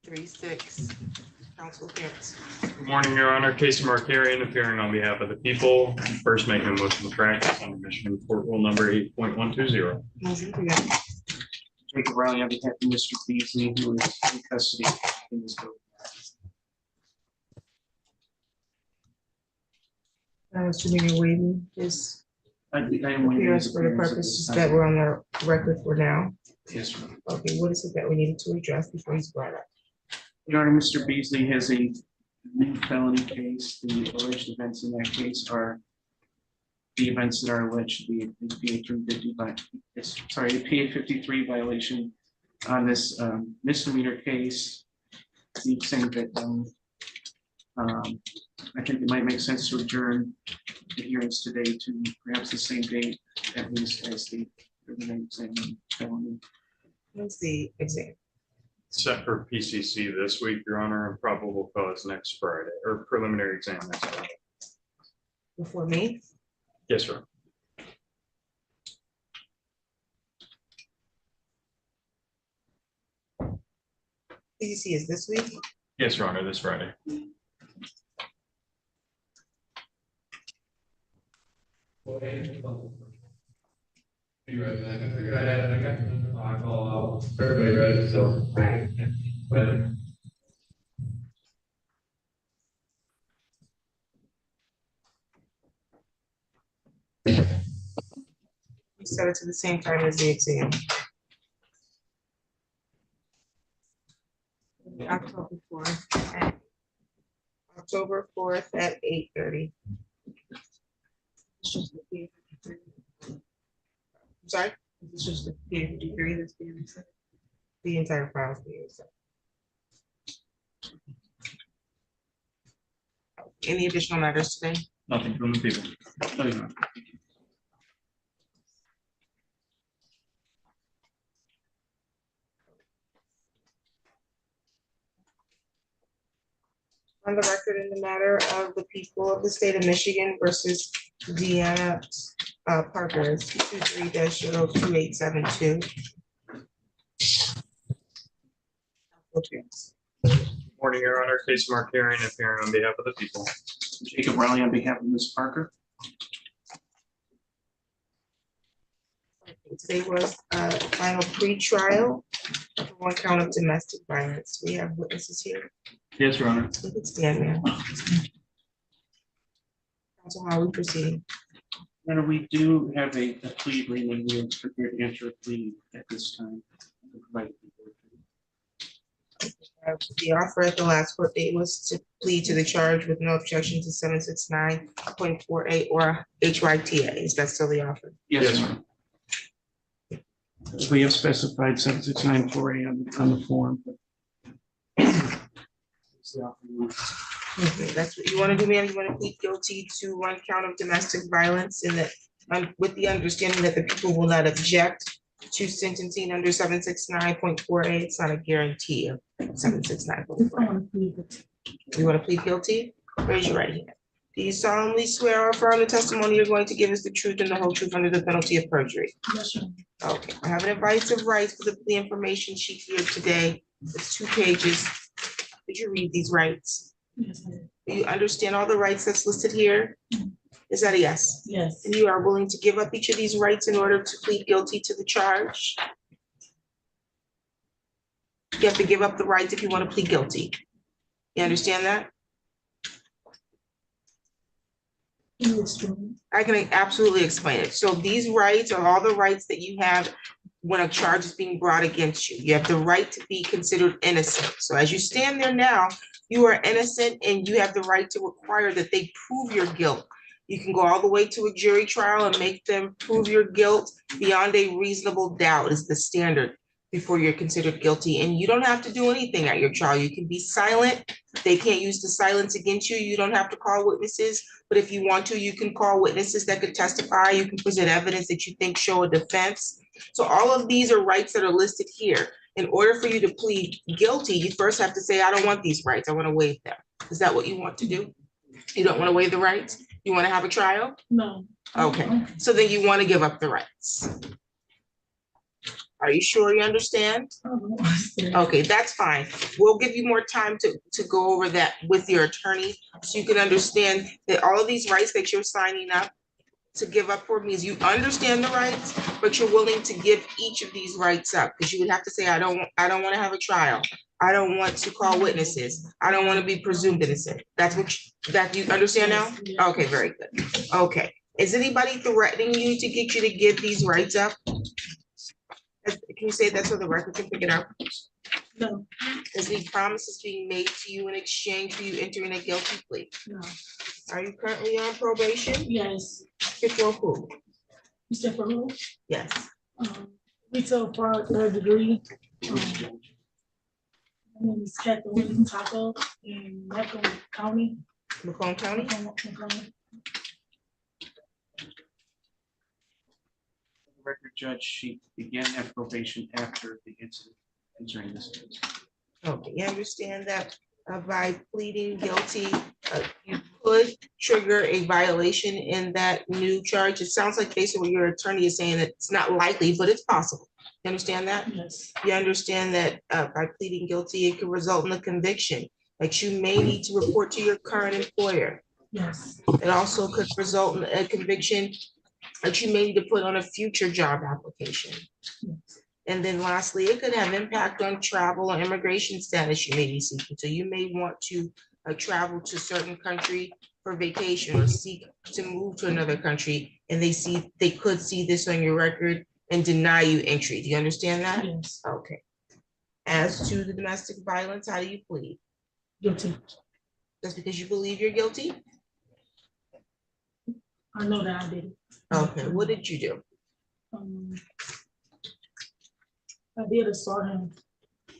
3-6. Council Pierce. Good morning, Your Honor. Case Markarian appearing on behalf of the people. First, making a motion to practice under Michigan Court Rule number 8.120. Jacob Riley on behalf of Mr. Beasley, who is in custody in this building. Assuming you're waiving this I am waiving appearance his for the appearance at purposes this that time. we're on the record for now. Yes, Your Honor. Okay, what is it that we needed to address before he's brought up? Your Honor, Mr. Beasley has a new felony case. The alleged events in that case are the events that are alleged to be a PA 350 a PA 53 violation on this misdemeanor case. He's saying that I think it might make sense to adjourn the hearings today to perhaps the same date, at least as the exam felony. When's the exam? Set for PCC this week, Your Honor, and probable cause next Friday, or preliminary exam next Friday. Before me? Yes, sir. PCC is this week? Yes, Your Honor, this Friday. Everybody ready, so. We set it to the same time as the exam. October 4th. October 4th at 8:30. Sorry? It's just the degree that's being accepted. The entire file is being accepted. Any additional matters today? Nothing from the people. No, Your Honor. On the record in the matter of the people of the state of Michigan versus Deanna Parker, 223-02872. Morning, Your Honor. Case Markarian appearing on behalf of the people. Jacob Riley on behalf of Ms. Parker. Today was a final pre-trial for one count of domestic violence. We have witnesses here. Yes, Your Honor. You can stand there. Counsel, how are we proceeding? And we do have a plea agreement. We are prepared to enter a plea at this time. The offer at the last court date was to plead to the charge with no objection to 769.48 or HYTA. Is that still the offer? Yes, sir. We have specified 769.4A on the form. Okay, that's what you want to do, ma'am. You want to plead guilty to one count of domestic violence and that with the understanding that the people will not object to sentencing under 769.48. It's not a guarantee of 769.48. You want to plead guilty? Raise your right hand. Do you solemnly swear or affirm the testimony you're going to give is the truth and the whole truth under the penalty of perjury? Yes, sir. Okay, I have an advice of rights for the plea information sheet here today. It's 2 pages. Did you read these rights? Yes, sir. Do you understand all the rights that's listed here? Is that a yes? Yes. And you are willing to give up each of these rights in order to plead guilty to the charge? You have to give up the rights if you want to plead guilty. You understand that? I can absolutely explain it. So these rights are all the rights that you have when a charge is being brought against you. You have the right to be considered innocent. So as you stand there now, you are innocent and you have the right to require that they prove your guilt. You can go all the way to a jury trial and make them prove your guilt beyond a reasonable doubt is the standard before you're considered guilty. And you don't have to do anything at your trial. You can be silent. They can't use the silence against you. You don't have to call witnesses. But if you want to, you can call witnesses that could testify. You can present evidence that you think show a defense. So all of these are rights that are listed here. In order for you to plead guilty, you first have to say, I don't want these rights. I want to waive them. Is that what you want to do? You don't want to waive the rights? You want to have a trial? No. Okay, so then you want to give up the rights. Are you sure you understand? Okay, that's fine. We'll give you more time to go over that with your attorney, so you can understand that all of these rights that you're signing up to give up for means you understand the rights, but you're willing to give each of these rights up, because you would have to say, I don't want to have a trial. I don't want to call witnesses. I don't want to be presumed innocent. That's what that you understand now? Okay, very good. Okay. Is anybody threatening you to get you to give these rights up? Can you say that so the record can pick it up? No, Is any promises being made to you in exchange for you entering a guilty plea? no, Are you currently on probation? yes, Before who? Mr. Peru, Yes. retail fraud, third degree. My name is Kathleen Taco in Macomb County. Macomb County? Macomb. Record judge, she began that probation after the incident concerning this case. Okay, you understand that by pleading guilty, you could trigger a violation in that new charge? It sounds like basically your attorney is saying that it's not likely, but it's possible. You understand that? Yes, You understand that by pleading guilty, it could result in a conviction that you may need to report to your current employer. yes, It also could result in a conviction that you may need to put on a future job application. yes, And then lastly, it could have impact on travel or immigration status you may be seeking. So you may want to travel to a certain country for vacation or seek to move to another country, and they could see this on your record and deny you entry. Do you understand that? yes, Okay. As to the domestic violence, how do you plead? guilty. Just because you believe you're guilty? I know that I did it. Okay, what did you do? I did assault him.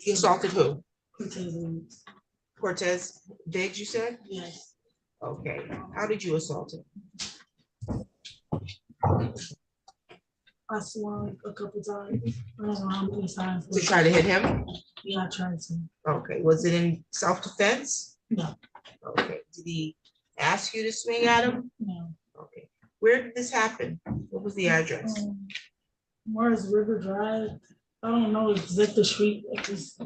You assaulted who? Cortez. Cortez Biggs, you said? Yes, Okay, how did you assault him? I swung a couple times. I don't know how many times. To try to hit him? Yeah, I tried to. Okay, was it in self-defense? No, Okay, did he ask you to swing at him? no. Okay, where did this happen? What was the address? Where's River Drive? I don't know exact the street. Is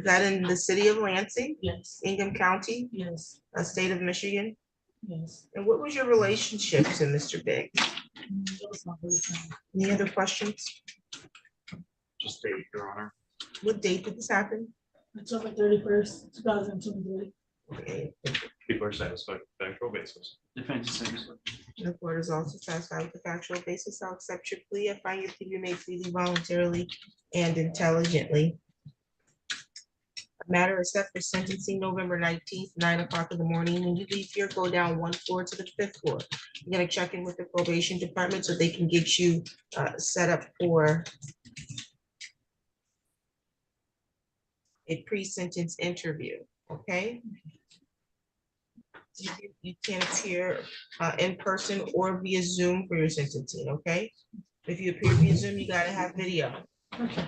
that in the city of Lansing, Yes, Ingham County, yes, a state of Michigan? yes. And what was your relationship to Mr. Biggs? That was my first time. Any other questions? Just state, Your Honor. What date did this happen? October 31st, 2023. Okay, People are satisfied with the factual basis. Defense is satisfied. the court is also satisfied with the factual basis. I'll accept your plea. I find your plea made freely, voluntarily, and intelligently. A matter is set for sentencing November 19th, 9 o'clock in the morning. When you leave here, go down one floor to the 5th floor. You're gonna check in with the probation department so they can get you set up for a pre-sentence interview, okay? You can appear in person or via Zoom for your sentencing, okay? If you appear via Zoom, you gotta have video.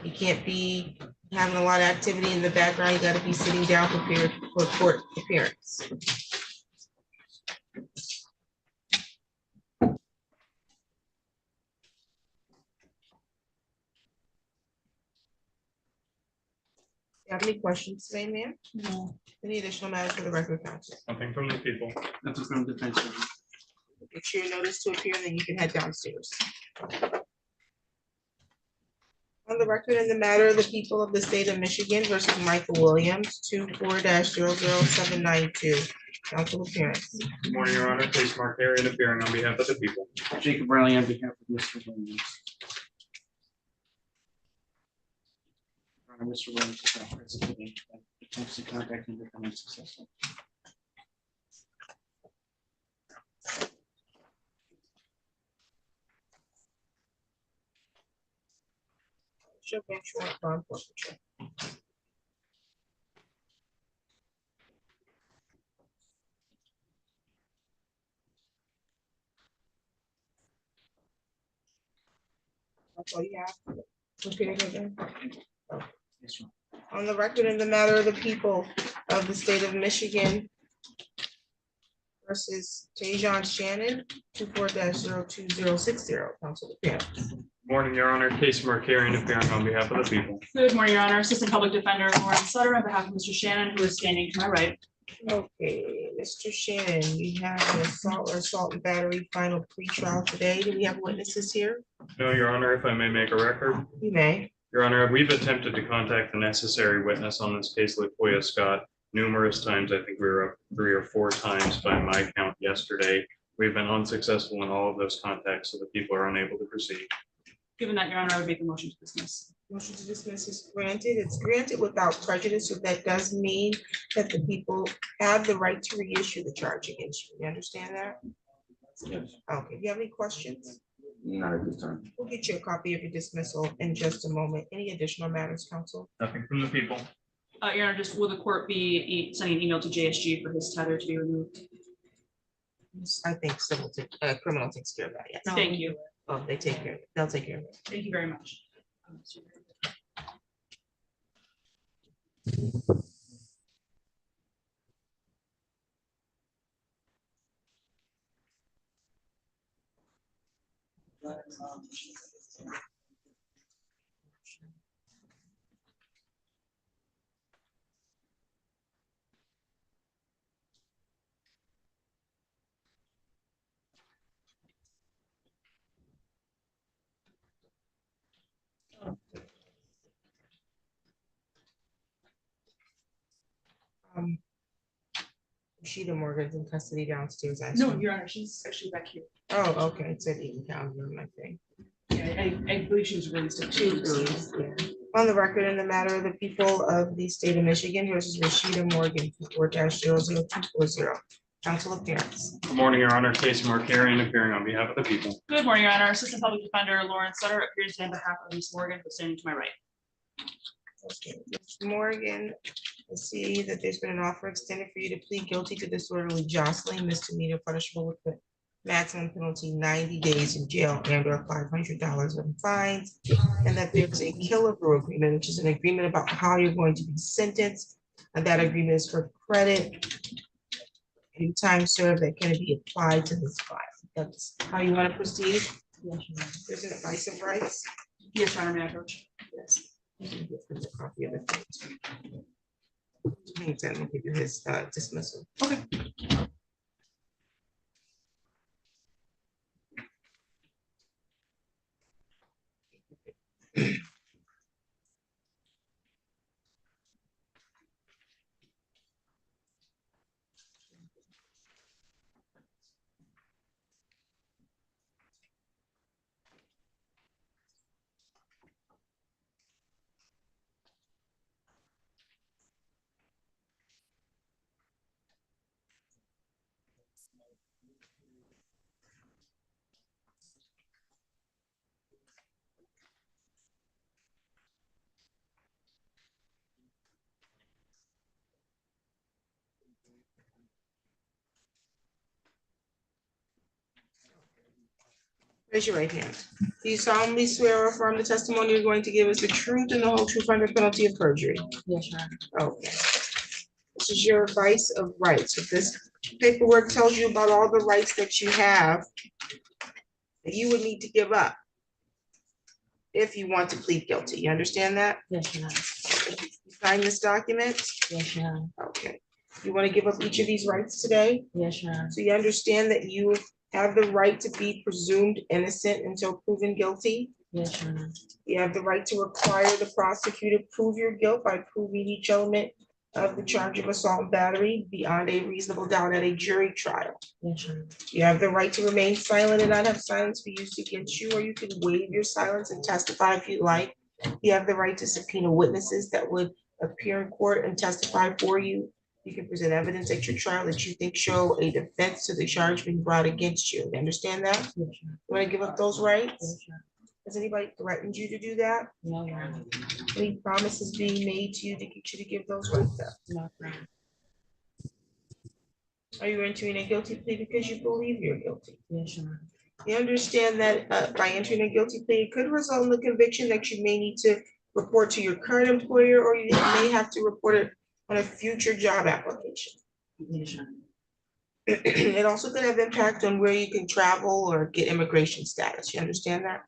You can't be having a lot of activity in the background. You gotta be sitting down prepared for court appearance. You have any questions today, ma'am? No, Any additional matters for the record, counsel? Nothing from the people. Nothing from defense. Get your notice to appear, then you can head downstairs. On the record in the matter of the people of the state of Michigan versus Michael Williams, 24-00792. Counsel appearance. Good morning, Your Honor. Case Mark Arian appearing on behalf of the people. Jacob Riley on behalf of Mr. Williams. Mr. Williams is not present today, but attempts to contact him become unsuccessful. Show make sure it's on forfeiture. That's all you have. Repeat it again. Yes, sir. On the record in the matter of the people of the state of Michigan versus Shannon, 24-02060. Counsel appearance. Morning, Your Honor. Case Markarian appearing on behalf of the people. Good morning, Your Honor. Assistant Public Defender Lauren Sutter on behalf of Mr. Shannon, who is standing to my right. Okay, Mr. Shannon, we have an assault and battery final pretrial today. Do we have witnesses here? No, Your Honor, if I may make a record. You may. Your Honor, we've attempted to contact the necessary witness on this case, Latoya Scott, numerous times. I think we were up 3 or 4 times by my count yesterday. We've been unsuccessful in all of those contacts, so the people are unable to proceed. Given that, Your Honor, I would make a motion to dismiss. Motion to dismiss is granted. It's granted without prejudice, so that does mean that the people have the right to reissue the charge against you. You understand that? Yes. Okay, do you have any questions? Not at this time. We'll get you a copy of your dismissal in just a moment. Any additional matters, counsel? Nothing from the people. Your Honor, just will the court be sending an email to JSG for his tether to be removed? I think criminal takes care of that, yeah. Thank you. Oh, they take care of it. They'll take care of it. Thank you very much. Sheeta Morgan's in custody downstairs. I No, assume. Your Honor, she's actually back here. Oh, okay, it said Eaton County on my thing. Yeah, I believe she was released at She was released, yeah. On the record in the matter of the people of the state of Michigan versus Rashida Morgan, 4-00240. Council appearance. Good morning, Your Honor. Case Markarian appearing on behalf of the people. Good morning, Your Honor. Assistant Public Defender Lauren Sutter appears on behalf of Ms. Morgan, who's standing to my right. Okay, Ms. Morgan, I see that there's been an offer extended for you to plead guilty to disorderly jostling, misdemeanor punishable with the maximum penalty 90 days in jail and or $500 in fines. And that there's a killabrew agreement, which is an agreement about how you're going to be sentenced. And that agreement is for credit and time served that can be applied to this file. That's how you want to proceed. There's an advice of rights. Yes, Your Honor, may I approach? Yes. You can give him a copy of it. We'll give you his dismissal. Okay. Raise your right hand. Do you solemnly swear or affirm the testimony you're going to give is the truth and the whole truth under penalty of perjury? Yes, Your Honor. Okay. This is your advice of rights. If this paperwork tells you about all the rights that you have that you would need to give up if you want to plead guilty. You understand that? Yes, Your Honor. You sign this document? Yes, Your Honor. Okay. You want to give up each of these rights today? Yes, Your Honor. So you understand that you have the right to be presumed innocent until proven guilty? Yes, Your Honor. You have the right to require the prosecutor prove your guilt by proving each element of the charge of assault and battery beyond a reasonable doubt at a jury trial. Yes, Your Honor. You have the right to remain silent and not have silence be used against you, or you can waive your silence and testify if you like. You have the right to subpoena witnesses that would appear in court and testify for you. You can present evidence at your trial that you think show a defense to the charge being brought against you. You understand that? Yes, Your Honor. You want to give up those rights? Yes, Your Honor. Has anybody threatened you to do that? No, Your Honor. Any promises being made to you to get you to give those rights up? No, Your Honor. Are you entering a guilty plea because you believe you're guilty? Yes, Your Honor. You understand that by entering a guilty plea, it could result in the conviction that you may need to report to your current employer, or you may have to report it on a future job application. Yes, Your Honor. It also could have impact on where you can travel or get immigration status. You understand that?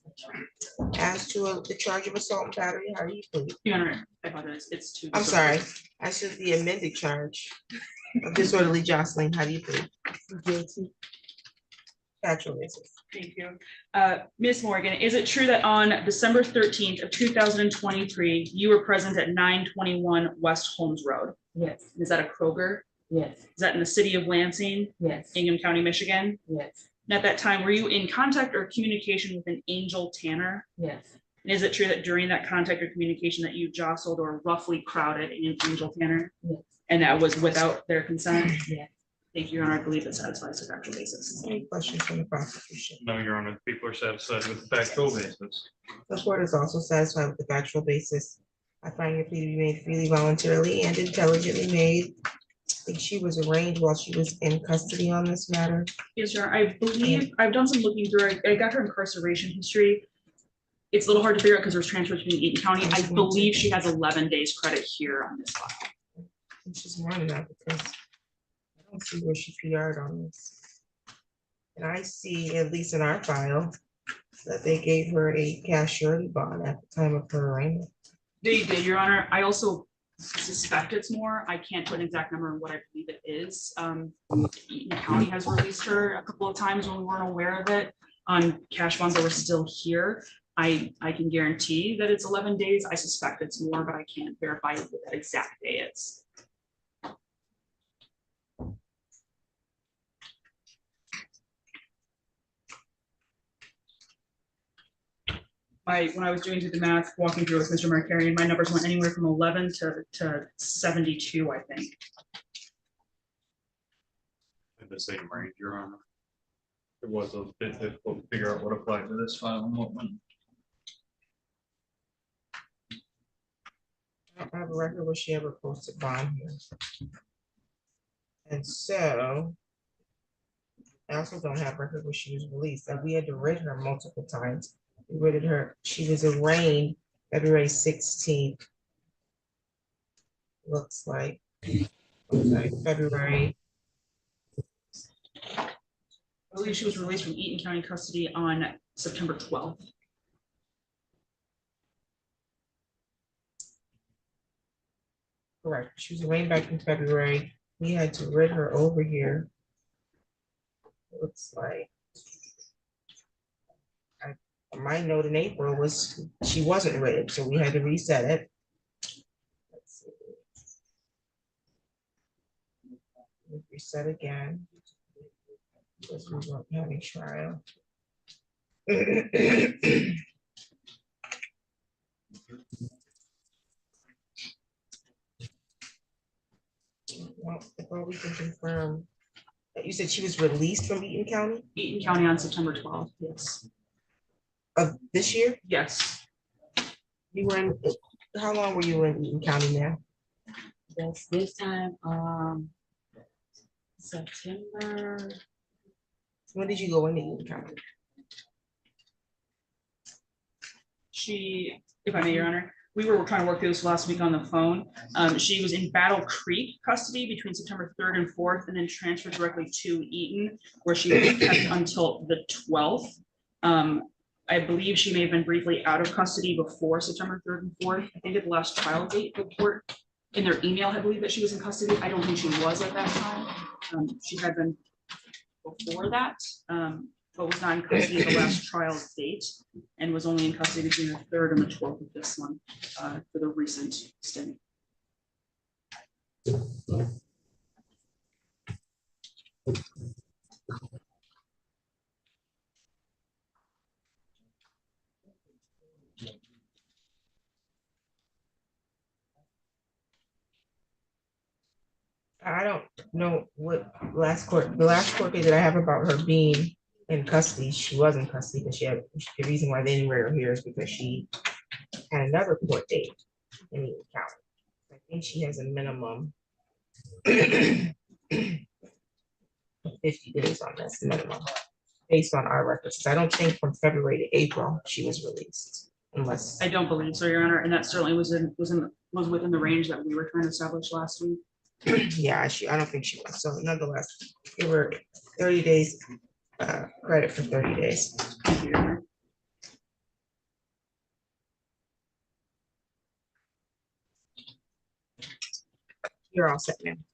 As to the charge of assault and battery, how do you plead? Your Honor, I apologize, it's two. I'm sorry, as to the amended charge of disorderly jostling, how do you plead? Guilty. Factual basis. Thank you. Ms. Morgan, is it true that on December 13th of 2023, you were present at 921 West Holmes Road? Yes, Is that a Kroger? yes, Is that in the city of Lansing, yes, Ingham County, Michigan? yes, And at that time, were you in contact or communication with an Angel Tanner? yes, And is it true that during that contact or communication that you jostled or roughly crowded an Angel Tanner? yes, And that was without their consent? yes. Thank you, Your Honor. I believe that satisfies the factual basis. Any questions from the prosecution? No, Your Honor, the people are satisfied with the factual basis. The court is also satisfied with the factual basis. I find your plea to be made freely, voluntarily, and intelligently made. I think she was arraigned while she was in custody on this matter. Yes, Your Honor. I believe, I've done some looking through, I got her incarceration history. It's a little hard to figure out because there's transfers between Eaton County. I believe she has 11 days credit here on this file. And she's more than that because I don't see where she PR'd on this. And I see, at least in our file, that they gave her a cash surety bond at the time of her arraignment. They did, Your Honor. I also suspect it's more. I can't put an exact number on what I believe it is. Eaton County has released her a couple of times when we weren't aware of it on cash bonds that were still here. I can guarantee that it's 11 days. I suspect it's more, but I can't verify what that exact day is. When I was doing the math, walking through with Mr. Markarian, my numbers went anywhere from 11 to 72, I think. In the same range, Your Honor. It was a bit difficult to figure out what applied to this file and what wouldn't. I don't have a record where she ever posted bond here. And so I also don't have record where she was released, and we had to write her multiple times. We wrote her, she was arraigned February 16th. Looks like, February. I believe she was released from Eaton County custody on September 12th. Correct. She was arraigned back in February. We had to rid her over here. Looks like. My note in April was she wasn't written, so we had to reset it. Let's see. Reset again. Because we weren't having trial. Well, if all we can confirm, you said she was released from Eaton County Eaton County on September 12th, yes. of this year? Yes, You were in, how long were you in Eaton County now? That's this time, September, When did you go into Eaton County? she, if I may, Your Honor, we were trying to work through this last week on the phone. She was in Battle Creek custody between September 3rd and 4th, and then transferred directly to Eaton, where she was kept until the 12th. I believe she may have been briefly out of custody before September 3rd and 4th. I think at the last trial date report in their email, I believe that she was in custody. I don't think she was at that time. She had been before that, but was not in custody at the last trial date, and was only in custody between the 3rd and the 12th of this month for the recent stint. I don't know what the last court date that I have about her being in custody, she was in custody because she had, the reason why they didn't bring her here is because she had another court date in Eaton County. I think she has a minimum of 50 days on this minimum, based on our records. I don't think from February to April she was released, unless. I don't believe so, Your Honor, and that certainly was within the range that we were trying to establish last week. Yeah, I don't think she was. So nonetheless, give her 30 days, credit for 30 days. You're all set, ma'am.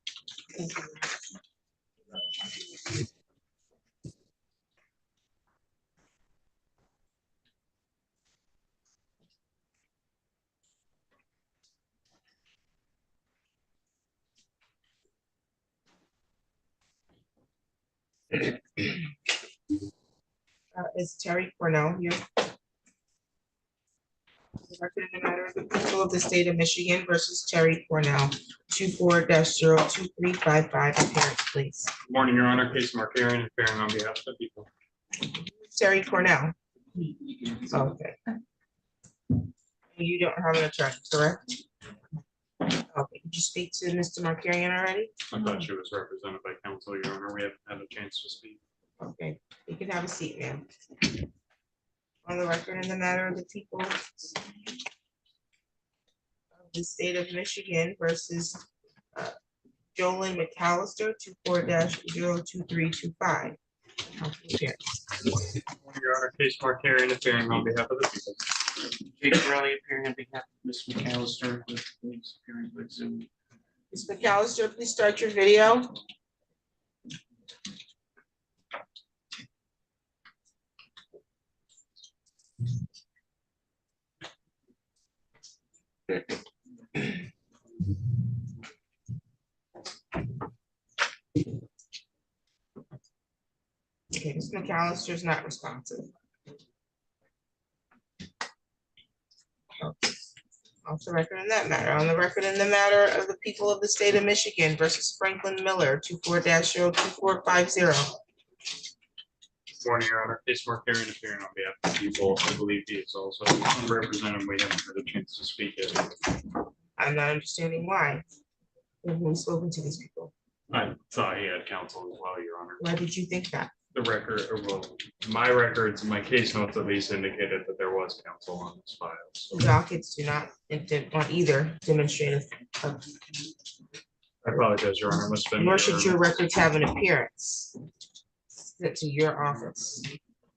Is Terry Cornell here? The record in the matter of the people of the state of Michigan versus Terry Cornell, 24-02355, appearance, please. Good morning, Your Honor. Case Markarian appearing on behalf of the people. Terry Cornell. Okay. You don't have an attorney, correct? Okay, did you speak to Mr. Markarian already? I thought she was represented by counsel, Your Honor. We haven't had a chance to speak. Okay, you can have a seat, ma'am. On the record in the matter of the people of the state of Michigan versus Jolyn McAllister, 24-02325. Your Honor, Case Markarian appearing on behalf of the people. Jake Corelli appearing on behalf of Ms. McAllister, with police appearing with Zoom. Ms. McAllister, please start your video. Okay, Ms. McAllister is not responsive. Okay. Off the record in that matter. On the record in the matter of the people of the state of Michigan versus Franklin Miller, 24-02450. Morning, Your Honor. Case Markarian appearing on behalf of the people. I believe he is also represented. We haven't had a chance to speak yet. I'm not understanding why. We've spoken to these people. I thought he had counsel as well, Your Honor. Why did you think that? The record, or well, my records, my case notes at least indicated that there was counsel on this file. So Dockets do not, on either demonstrative. I apologize, Your Honor. Must have been. Nor should your records have an appearance sent to your office.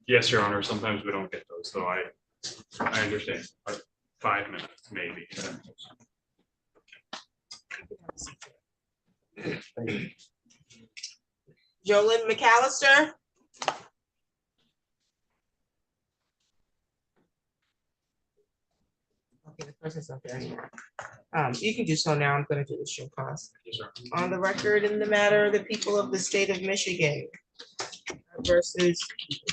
Yes, Your Honor. Sometimes we don't get those, so I understand. 5 minutes, maybe. Jolyn McAllister? Okay, the person's not there anymore. You can do so now. I'm gonna do the show cause. Yes, sir. On the record in the matter of the people of the state of Michigan versus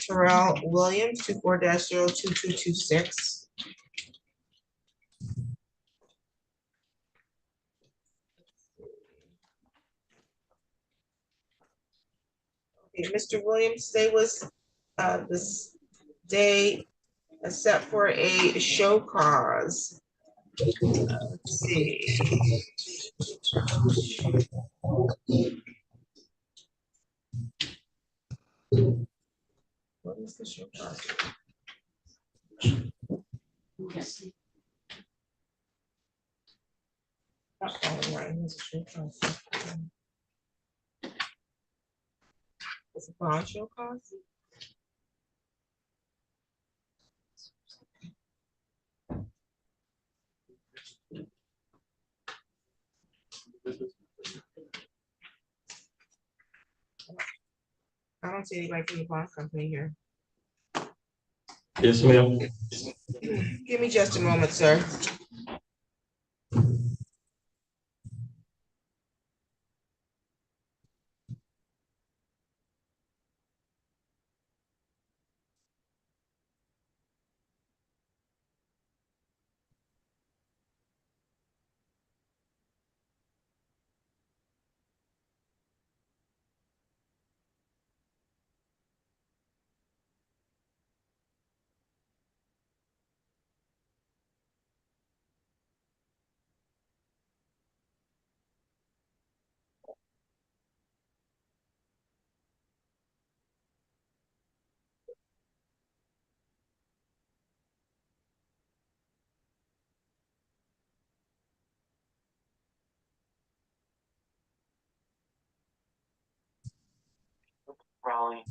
Terrell Williams, 24-02226. Okay, Mr. Williams, today was this day set for a show cause. Let's see. What is the show cause? Not following right, who's the show cause? It's a bond show cause? I don't see anybody from the bond company here. Yes, ma'am. Give me just a moment, sir. Raleigh.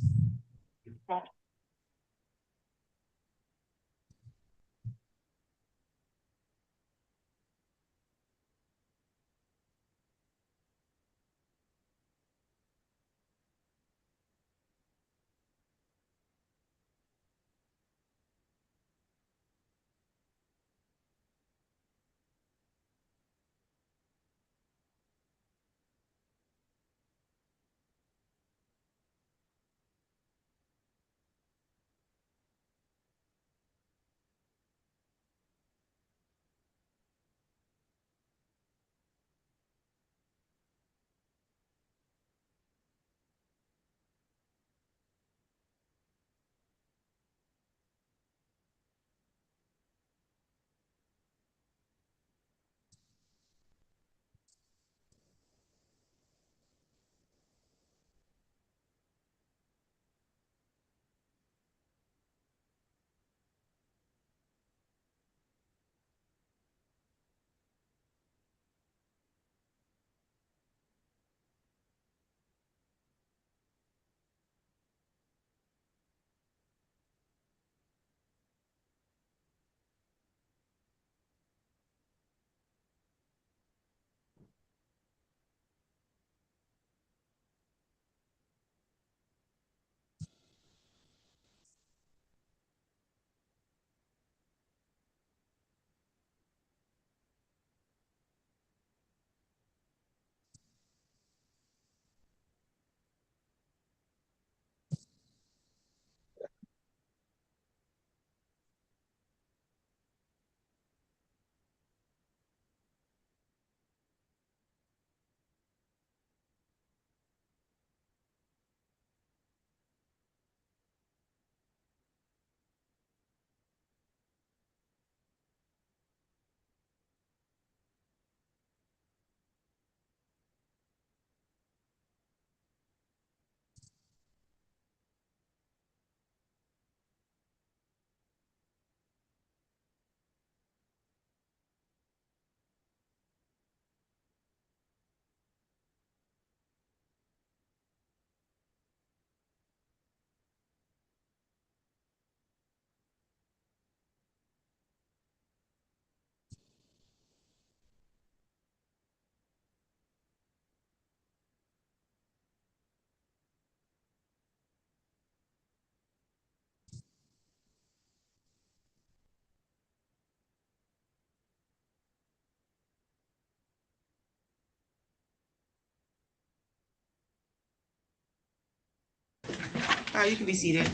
You can be seated.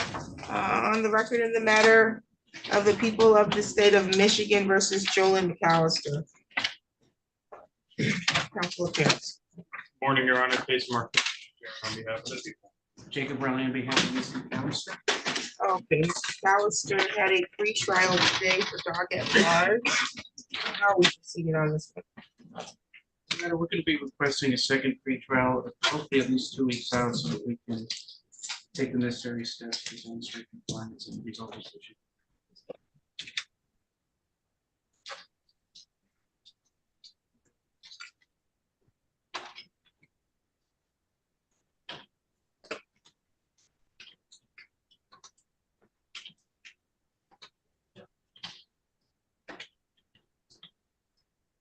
On the record in the matter of the people of the state of Michigan versus Jolyn McAllister. Council appearance. Morning, Your Honor, case marked on behalf of the people. Jacob Raleigh on behalf of Mr. McAllister. Okay, Mr. McAllister had a pre-trial today for dog at large. How are we proceeding on this one? We're going to be requesting a second pretrial, hopefully at least 2 weeks out, so that we can take the necessary steps to demonstrate compliance and resolve this issue.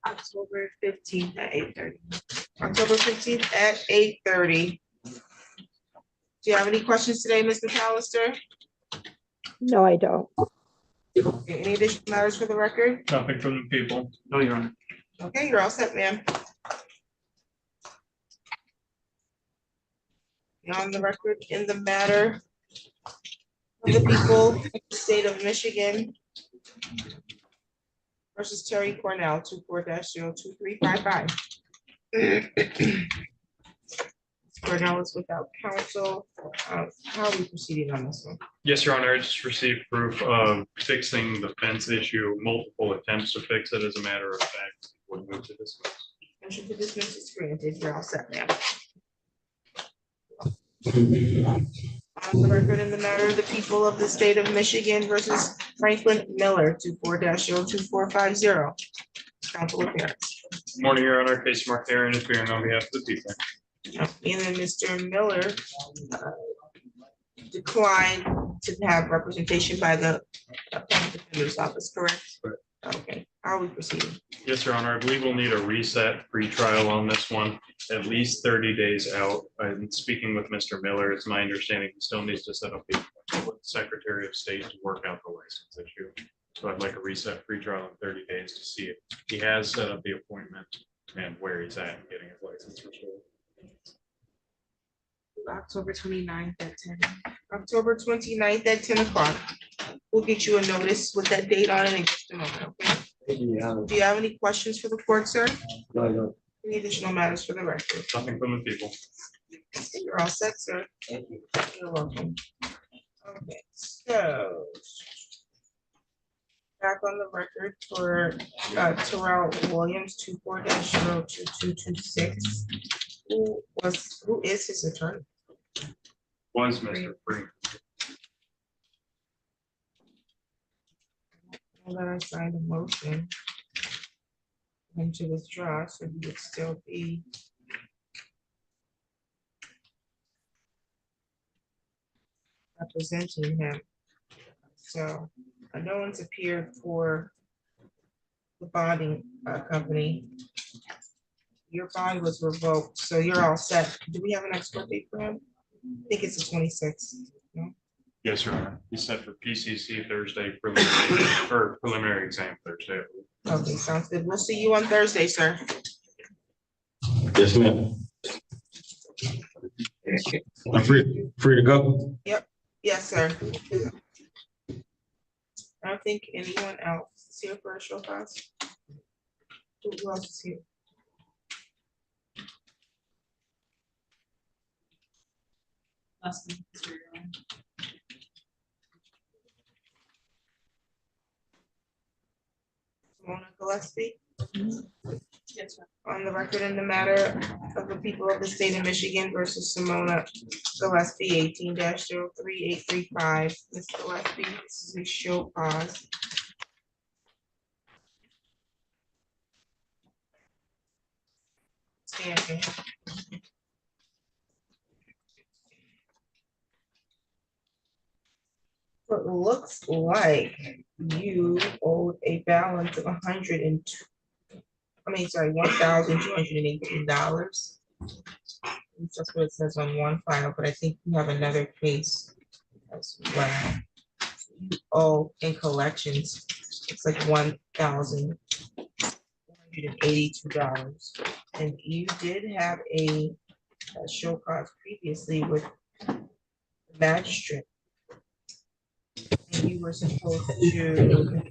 October 15th at 8:30. October 15th at 8:30. Do you have any questions today, Mr. McAllister? No, I don't. Okay, any additional matters for the record? Nothing from the people. No, Your Honor. Okay, you're all set, ma'am. On the record in the matter of the people of the state of Michigan versus Terry Cornell, 24-02355. Cornell is without counsel. How are we proceeding on this one? Yes, Your Honor, I just received proof of fixing the fence issue, multiple attempts to fix it. As a matter of fact, would move to dismiss. Motion to dismiss is granted. You're all set, ma'am. On the record in the matter of the people of the state of Michigan versus Franklin Miller, 24-02450. Council appearance. Morning, Your Honor, case marked Aaron appearing on behalf of the people. And then Mr. Miller declined to have representation by the public defender's office, correct? Correct. Okay, how are we proceeding? Yes, Your Honor, I believe we'll need a reset pretrial on this one, at least 30 days out. I'm speaking with Mr. Miller. It's my understanding he still needs to set up the appointment with the Secretary of State to work out the license issue. So I'd like a reset pretrial in 30 days to see if he has set up the appointment and where he's at in getting his license restored. October 29th at 10. October 29th at 10 o'clock. We'll get you a notice with that date on it in just a moment, okay? Do you have any questions for the court, sir? No, I don't. Any additional matters for the record? Nothing from the people. You're all set, sir. Thank you. You're welcome. Okay, so. Back on the record for Terrell Williams, 24-02226. Who is his attorney? Was Mr. Free. Well, then I signed a motion. for him to withdraw, so he would still be. Representing him. So no one's appeared for the bonding company. Your bond was revoked, so you're all set. Do we have an expert date for him? I think it's the 26th. Yes, Your Honor. He's set for PCC Thursday, preliminary exam Thursday. Okay, sounds good. We'll see you on Thursday, sir. Yes, ma'am. I'm free to go. Yes, sir. I don't think anyone else is here for a show cause. Who else is here? Last one, Mr. Your Honor. Mona Gillespie, Yes, sir. on the record in the matter of the people of the state of Michigan versus Simona Gillespie, 18-03835. Ms. Gillespie, this is a show cause. Stand here. So it looks like you owed a balance of $102. I mean, sorry, $1,218. That's what it says on one file, but I think you have another case as well. You owe in collections, it's like $1,182. And you did have a show cause previously with the magistrate. And you were supposed to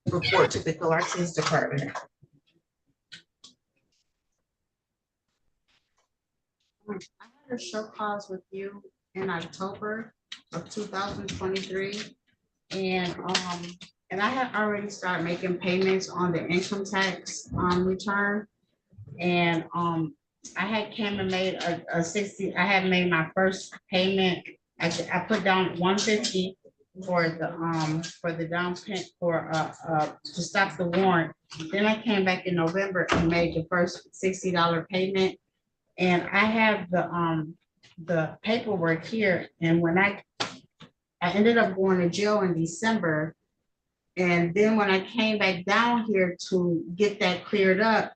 report to the collections department. I had a show cause with you in October of 2023. And I had already started making payments on the income tax return. And I had came and made a 60, I had made my first payment. I put down 150 for the down payment to stop the warrant. Then I came back in November and made the first $60 payment. And I have the paperwork here, and when I ended up going to jail in December. And then when I came back down here to get that cleared up,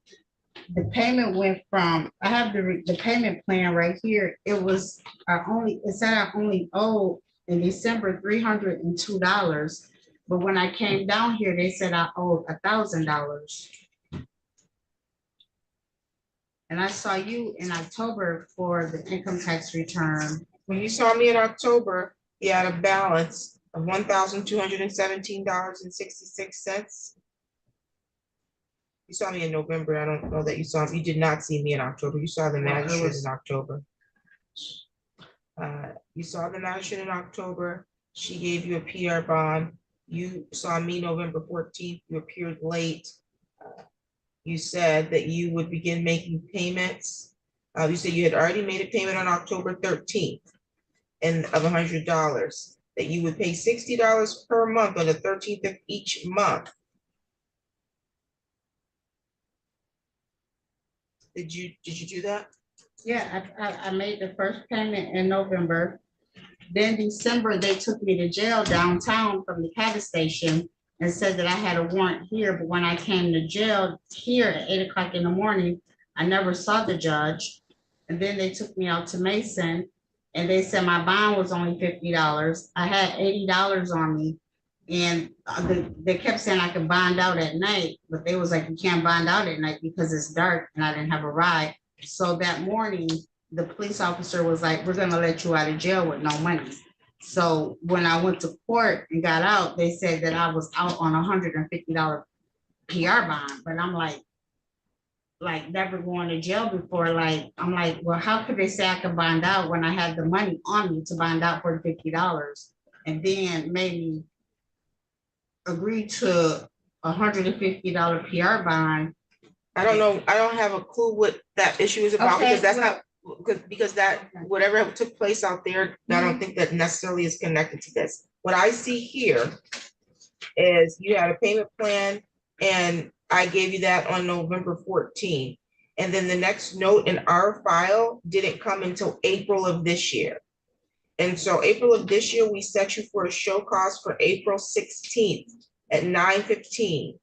the payment went from, I have the payment plan right here. It was, it said I only owed in December $302. But when I came down here, they said I owed $1,000. And I saw you in October for the income tax return. When you saw me in October, you had a balance of $1,217.66. You saw me in November. I don't know that you saw, you did not see me in October. You saw the magistrate in October. You saw the magistrate in October. She gave you a PR bond. You saw me November 14th. You appeared late. You said that you would begin making payments. You said you had already made a payment on October 13th and of $100, that you would pay $60 per month on the 13th of each month. Did you do that? Yeah, I made the first payment in November. Then December, they took me to jail downtown from the gas station and said that I had a warrant here, but when I came to jail here at 8 o'clock in the morning, I never saw the judge. And then they took me out to Mason and they said my bond was only $50. I had $80 on me. And they kept saying I could bond out at night, but they was like, you can't bond out at night because it's dark and I didn't have a ride. So that morning, the police officer was like, we're gonna let you out of jail with no money. So when I went to court and got out, they said that I was out on $150 PR bond, but I'm like never going to jail before. Like, I'm like, well, how could they say I could bond out when I had the money on me to bond out for $50? And then maybe agree to $150 PR bond. I don't know, I don't have a clue what that issue is about, Okay, because that's well- not, because that, whatever took place out there, I don't think that necessarily is connected to this. What I see here is you had a payment plan, and I gave you that on November 14th. And then the next note in our file didn't come until April of this year. And so April of this year, we set you for a show cause for April 16th at 9:15.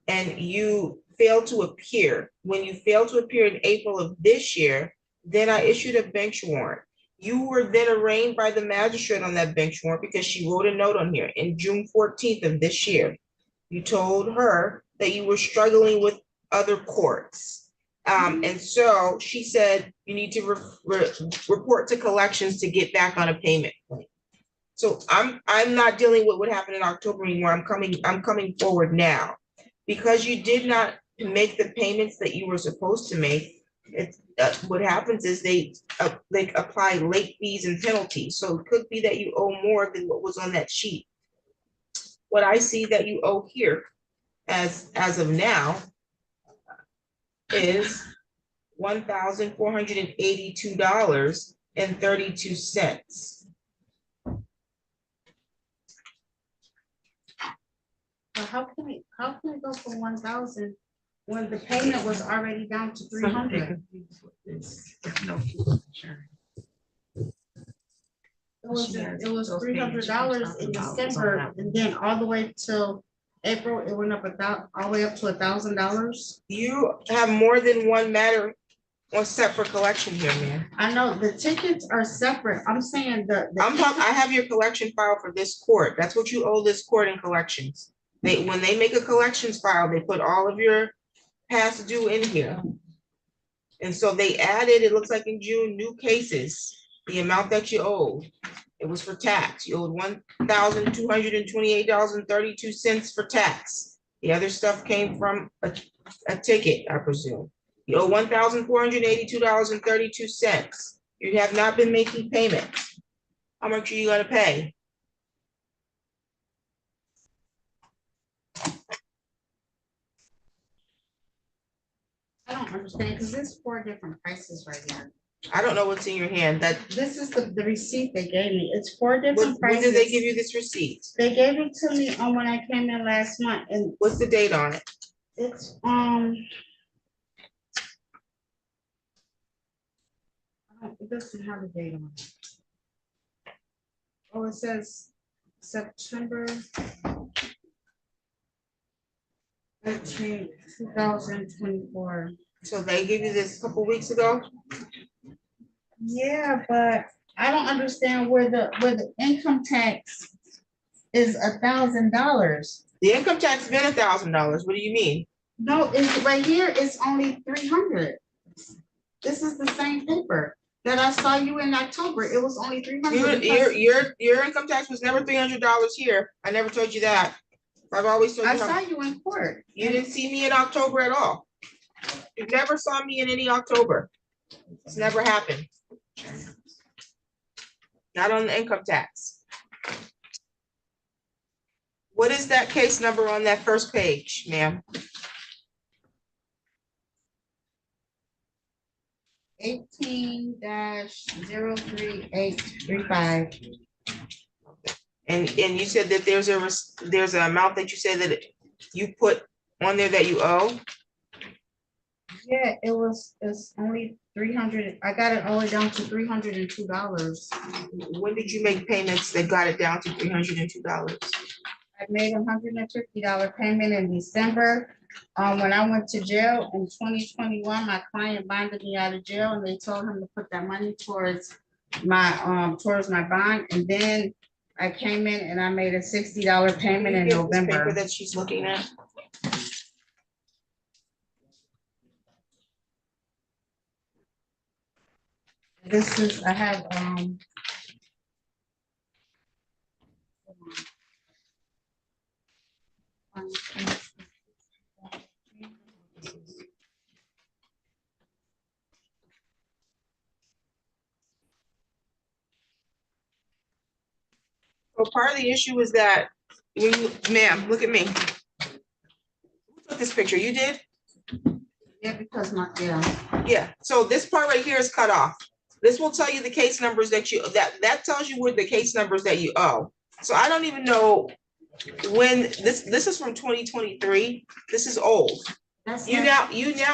And you failed to appear. When you failed to appear in April of this year, then I issued a bench warrant. You were then arraigned by the magistrate on that bench warrant because she wrote a note on here in June 14th of this year. You told her that you were struggling with other courts. And so she said, you need to report to collections to get back on a payment plan. So I'm not dealing with what happened in October anymore. I'm coming forward now. Because you did not make the payments that you were supposed to make, what happens is they apply late fees and penalties. So it could be that you owe more than what was on that sheet. What I see that you owe here as of now is $1,482.32. But how can we go for 1,000 when the payment was already down to 300? It was $300 in December, and then all the way till April, it went up all the way up to $1,000. You have more than one matter on set for collection here, man. I know the tickets are separate. I'm saying I have your collection file for this court. That's what you owe this court in collections. When they make a collections file, they put all of your past due in here. And so they added, it looks like in June, new cases, the amount that you owed. It was for tax. You owed $1,228.32 for tax. The other stuff came from a ticket, I presume. You owe $1,482.32. You have not been making payments. How much are you gonna pay? I don't understand, because there's 4 different prices right here. I don't know what's in your hand. This is the receipt they gave me. It's 4 different When prices. did they give you this receipt? They gave it to me on when I came in last month, and What's the date on it? it's it doesn't have a date on it. Oh, it says September 13, 2024. So they gave you this a couple weeks ago? Yeah, but I don't understand where the income tax is $1,000. The income tax has been $1,000. What do you mean? No, it's right here, it's only 300. This is the same paper that I saw you in October. It was only 300. Your income tax was never $300 here. I never told you that. I've always told you. I saw you in court. You didn't see me in October at all. You never saw me in any October. It's never happened. Not on the income tax. What is that case number on that first page, ma'am? 18-03835. And you said that there's an amount that you said that you put on there that you owe? Yeah, it's only 300, I got it all the way down to $302. When did you make payments that got it down to $302? I made $150 payment in December. When I went to jail in 2021, my client bonded me out of jail and they told him to put that money towards my bond. And then I came in and I made a $60 payment in Can you give this paper November. that she's looking at? This is, I have, So part of the issue is that when you, ma'am, look at me. Who took this picture? You did? yeah, because my, yeah. Yeah, so this part right here is cut off. This will tell you the case numbers that you, that tells you where the case numbers that you owe. So I don't even know when, this is from 2023. This is old. That's You now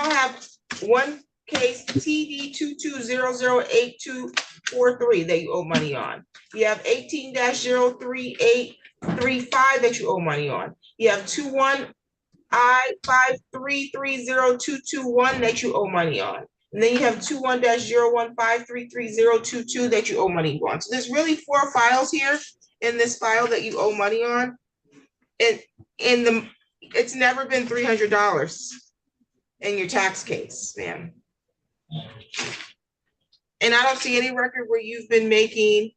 have one case TD 22008243 that you owe money on. You have 18-03835 that you owe money on. You have 21I5330221 that you owe money on. And then you have 21-015333022 that you owe money on. So there's really 4 files here in this file that you owe money on. And it's never been $300 in your tax case, ma'am. And I don't see any record where you've been making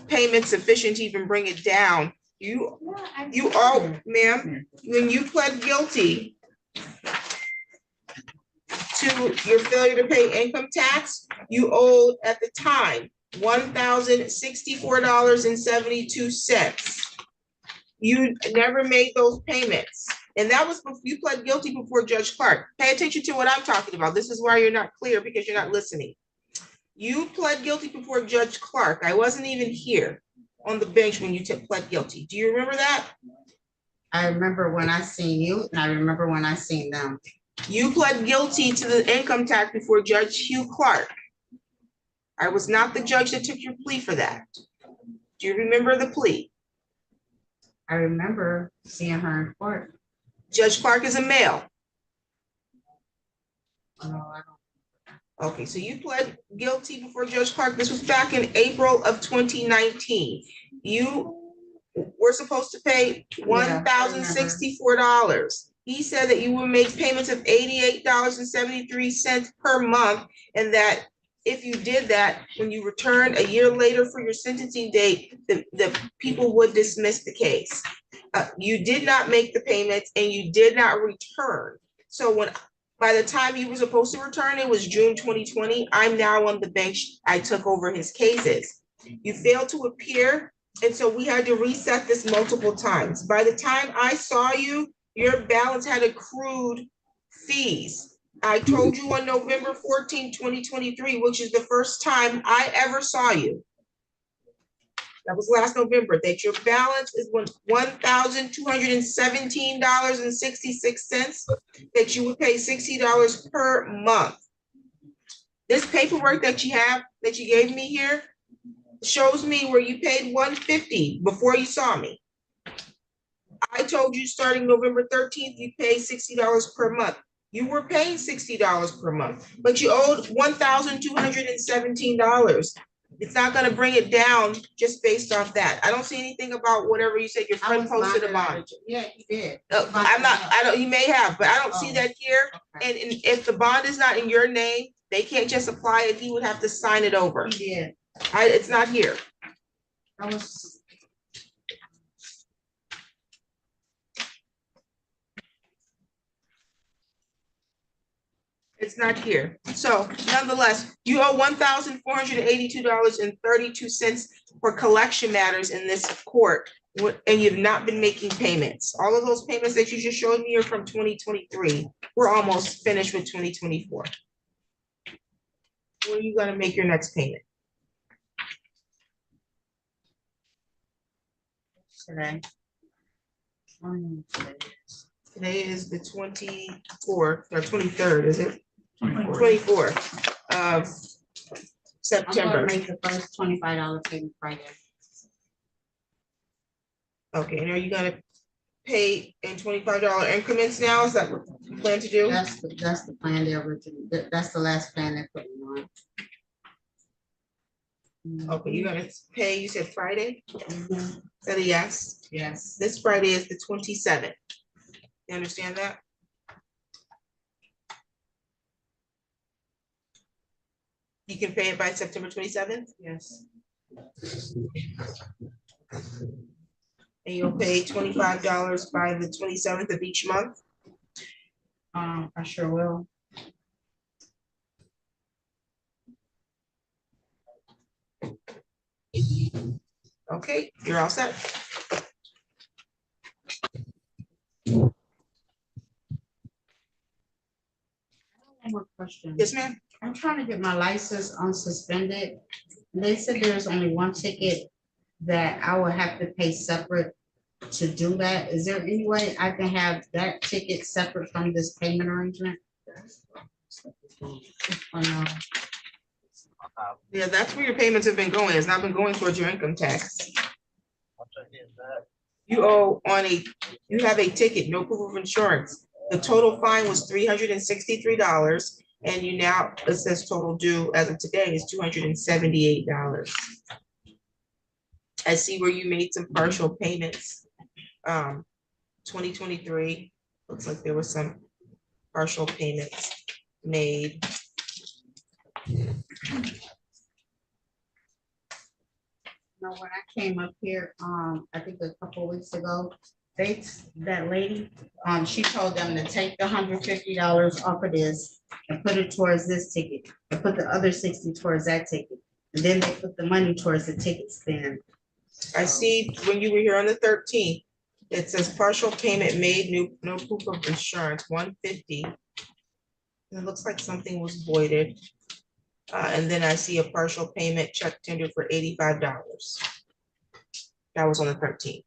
payments sufficient to even bring it down. You owe, ma'am, when you pled guilty to your failure to pay income tax, you owed at the time $1,064.72. You never made those payments. And that was, you pled guilty before Judge Clark. Pay attention to what I'm talking about. This is why you're not clear, because you're not listening. You pled guilty before Judge Clark. I wasn't even here on the bench when you pled guilty. Do you remember that? I remember when I seen you and I remember when I seen them. You pled guilty to the income tax before Judge Hugh Clark. I was not the judge that took your plea for that. Do you remember the plea? I remember seeing her in court. Judge Clark is a male. No, I don't. Okay, so you pled guilty before Judge Clark. This was back in April of 2019. You were supposed to pay $1,064. He said that you would make payments of $88.73 per month, and that if you did that, when you returned a year later for your sentencing date, the people would dismiss the case. You did not make the payments and you did not return. So by the time you were supposed to return, it was June 2020. I'm now on the bench. I took over his cases. You failed to appear, and so we had to reset this multiple times. By the time I saw you, your balance had accrued fees. I told you on November 14, 2023, which is the first time I ever saw you. That was last November, that your balance is $1,217.66, that you would pay $60 per month. This paperwork that you have, that you gave me here, shows me where you paid $150 before you saw me. I told you starting November 13th, you pay $60 per month. You were paying $60 per month, but you owed $1,217. It's not gonna bring it down just based off that. I don't see anything about whatever you said, your friend posted a bond. Yeah, you did. You may have, but I don't see that here. And if the bond is not in your name, they can't just apply it. He would have to sign it over. He did. It's not here. I was. It's not here. So nonetheless, you owe $1,482.32 for collection matters in this court, and you've not been making payments. All of those payments that you just showed me are from 2023. We're almost finished with 2024. When are you gonna make your next payment? Today. Today is the 24th or 23rd, is it? 24th of I'm gonna September. make the first $25 payment Friday. Okay, and are you gonna pay in $25 increments now? Is that what you plan to do? That's the plan they originally, that's the last plan they're putting on. Okay, you're gonna pay, you said Friday? Mhm. Is that a yes? Yes. This Friday is the 27th. You understand that? You can pay it by September 27th, Yes. and you'll pay $25 by the 27th of each month. I sure will. Okay, you're all set. One more question. Yes, ma'am. I'm trying to get my license unsuspended. They said there's only one ticket that I will have to pay separate to do that. Is there any way I can have that ticket separate from this payment arrangement? Or no? Yeah, that's where your payments have been going. It's not been going towards your income tax. You owe you have a ticket, no proof of insurance. The total fine was $363, and you now, it says total due as of today is $278. I see where you made some partial payments. 2023, looks like there was some partial payments made. No, when I came up here, I think a couple of weeks ago, that lady, she told them to take the $150 off of this and put it towards this ticket, and put the other 60 towards that ticket. And then they put the money towards the ticket stand. I see when you were here on the 13th, it says partial payment made, no proof of insurance, $150. It looks like something was voided. And then I see a partial payment check tendered for $85. That was on the 13th.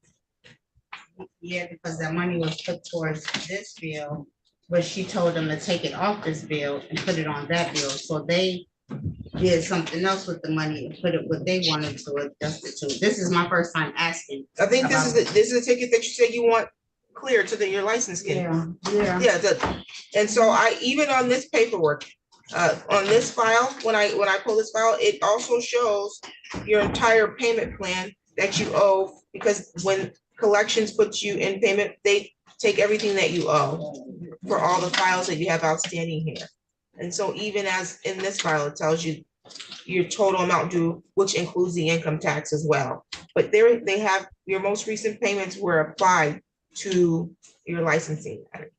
Yeah, because that money was put towards this bill, but she told them to take it off this bill and put it on that bill. So they did something else with the money and put it what they wanted to adjust it to. This is my first time asking. I think this is a ticket that you said you want clear to your license kit. Yeah. Yeah, and so even on this paperwork, on this file, when I pull this file, it also shows your entire payment plan that you owe, because when collections puts you in payment, they take everything that you owe for all the files that you have outstanding here. And so even as in this file, it tells you your total amount due, which includes the income tax as well. But they have your most recent payments were applied to your licensing matter.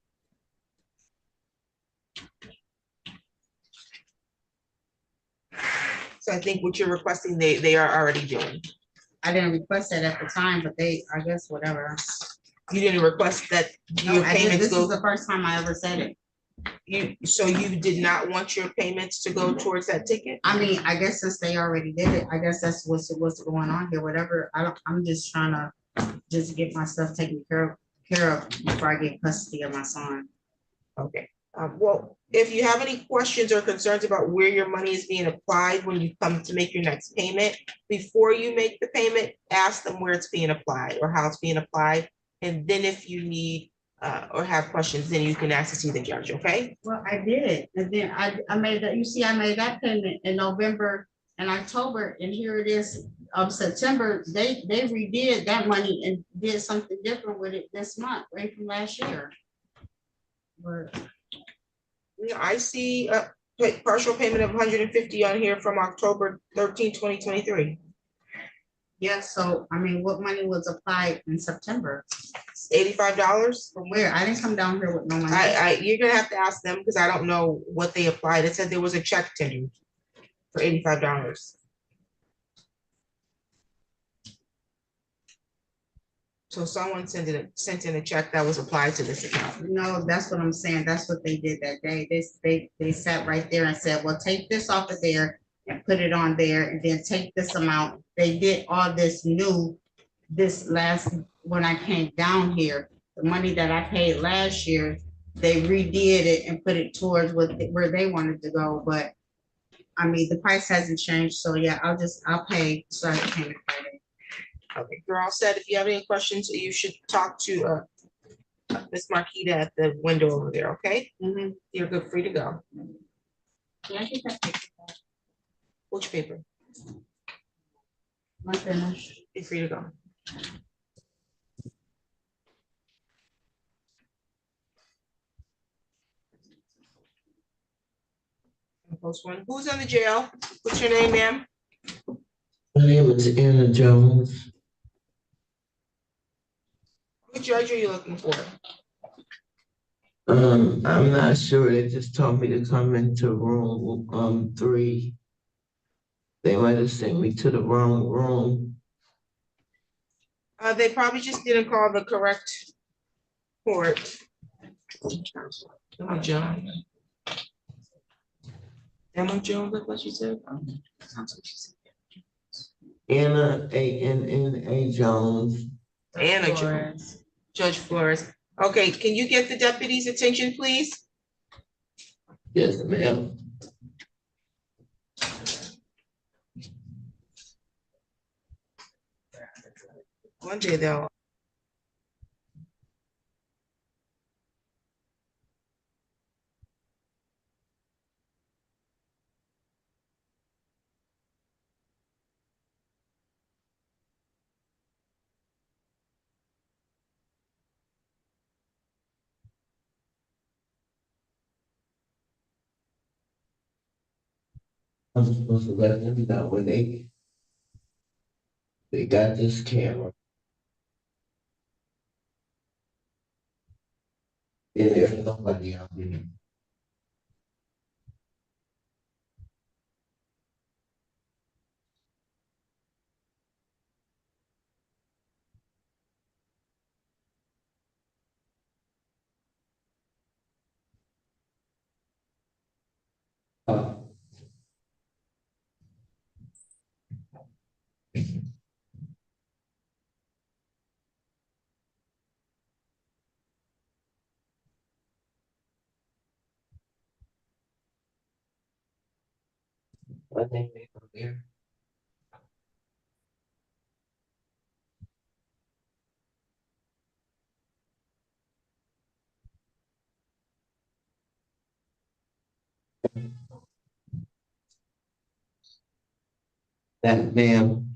So I think what you're requesting, they are already doing. I didn't request that at the time, but I guess whatever. You didn't request that No, your I did. payments This is go, the first time I ever said it. so you did not want your payments to go towards that ticket? I mean, I guess since they already did it, I guess that's what's going on here, whatever. I'm just trying to just get my stuff taken care of before I get custody of my son. Okay, well, if you have any questions or concerns about where your money is being applied when you come to make your next payment, before you make the payment, ask them where it's being applied or how it's being applied. And then if you need or have questions, then you can ask to see the judge, okay? Well, I did, and then I made that, you see, I made that payment in November and October, and here it is of September. They redid that money and did something different with it this month, right from last year. But Yeah, I see a partial payment of $150 on here from October 13, 2023. yeah, so I mean, what money was applied in September? $85. From where? I didn't come down here with no money. You're gonna have to ask them because I don't know what they applied. It said there was a check tendered for $85. So someone sent in a check that was applied to this account. No, that's what I'm saying. That's what they did that day. They sat right there and said, well, take this off of there and put it on there, and then take this amount. They did all this new, this last, when I came down here, the money that I paid last year, they redid it and put it towards where they wanted to go, but I mean, the price hasn't changed, so yeah, I'll pay, so I can pay it Friday. Okay, you're all set. If you have any questions, you should talk to Ms. Marquita at the window over there, okay? Mhm. You're good, free to go. Can I get that paper back? Which paper? I'm finished. You're free to go. Post one. Who's on the jail? What's your name, ma'am? My name is Anna Jones. Which judge are you looking for? I'm not sure. They just told me to come into room 3. They might have sent me to the wrong room. They probably just didn't call the correct court. Emma Jones. Emma Jones, that's what she said? Anna ANNA Jones. Anna Jones. Judge Flores. Okay, can you get the deputy's attention, please? Yes, ma'am. One day they'll. I'm supposed to let them know when they got this camera. And there's nobody out there. Uh, my name is there. That ma'am.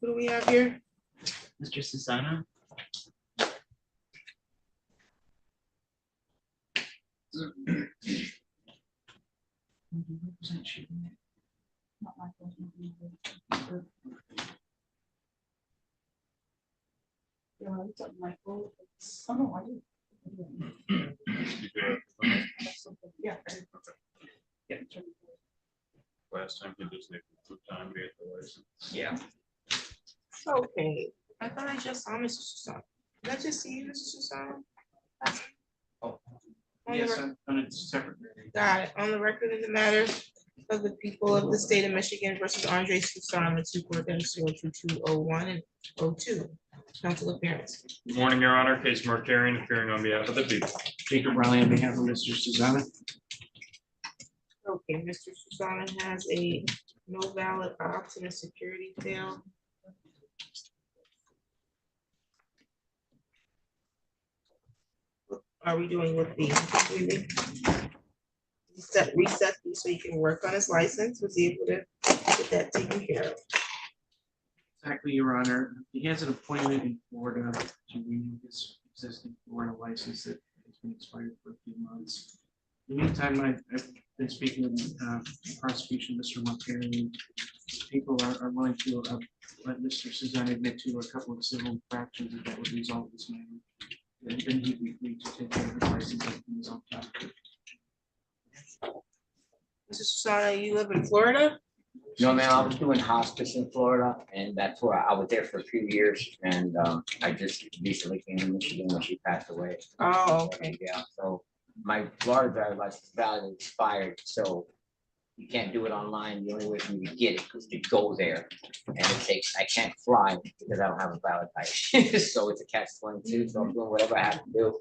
Who do we have here? Mr. Susana? Last time he just needed some time to get the license. Yeah. Okay, I thought I just saw Mr. Susana. Did I just see you, Mr. Susana? Oh. On the Yes, rec- on a separate. Got it. On the record in the matter of the people of the state of Michigan versus Andre Susana, 2-4-02201 and 02. Council appearance. Good morning, Your Honor. Case Markarian appearing on behalf of the people. Jacob Riley on behalf of Mr. Susana. Okay, Mr. Susana has a no valid ops and a security fail. What are we doing with these? Completely reset these so he can work on his license, was he able to get that taken care of? Exactly, Your Honor. He has an appointment in Florida to renew his existing Florida license that has been expired for a few months. In the meantime, I've been speaking with prosecution, Mr. Montpellier. People are willing to let Mr. Susana admit to a couple of civil infractions that would resolve this matter. And then he'd be free to take care of his license in his own time. Mr. Susana, you live in Florida? No, man, I was doing hospice in Florida, and that's where I was there for a few years, and I just recently came to Michigan when she passed away. Oh, okay. Yeah, so my Florida driver's license valid expired, so you can't do it online. The only way for me to get it is to go there, and it takes, I can't fly because I don't have a valid license. So it's a catch-22, so I'm doing whatever I have to do.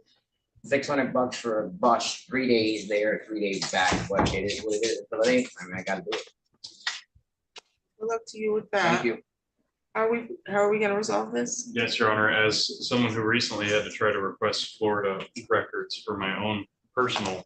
$600 for a bus, 3 days there, 3 days back, but it is what it is. So it ain't, I mean, I gotta do it. Good luck to you with that. Thank you. How are we gonna resolve this? Yes, Your Honor, as someone who recently had to try to request Florida records for my own personal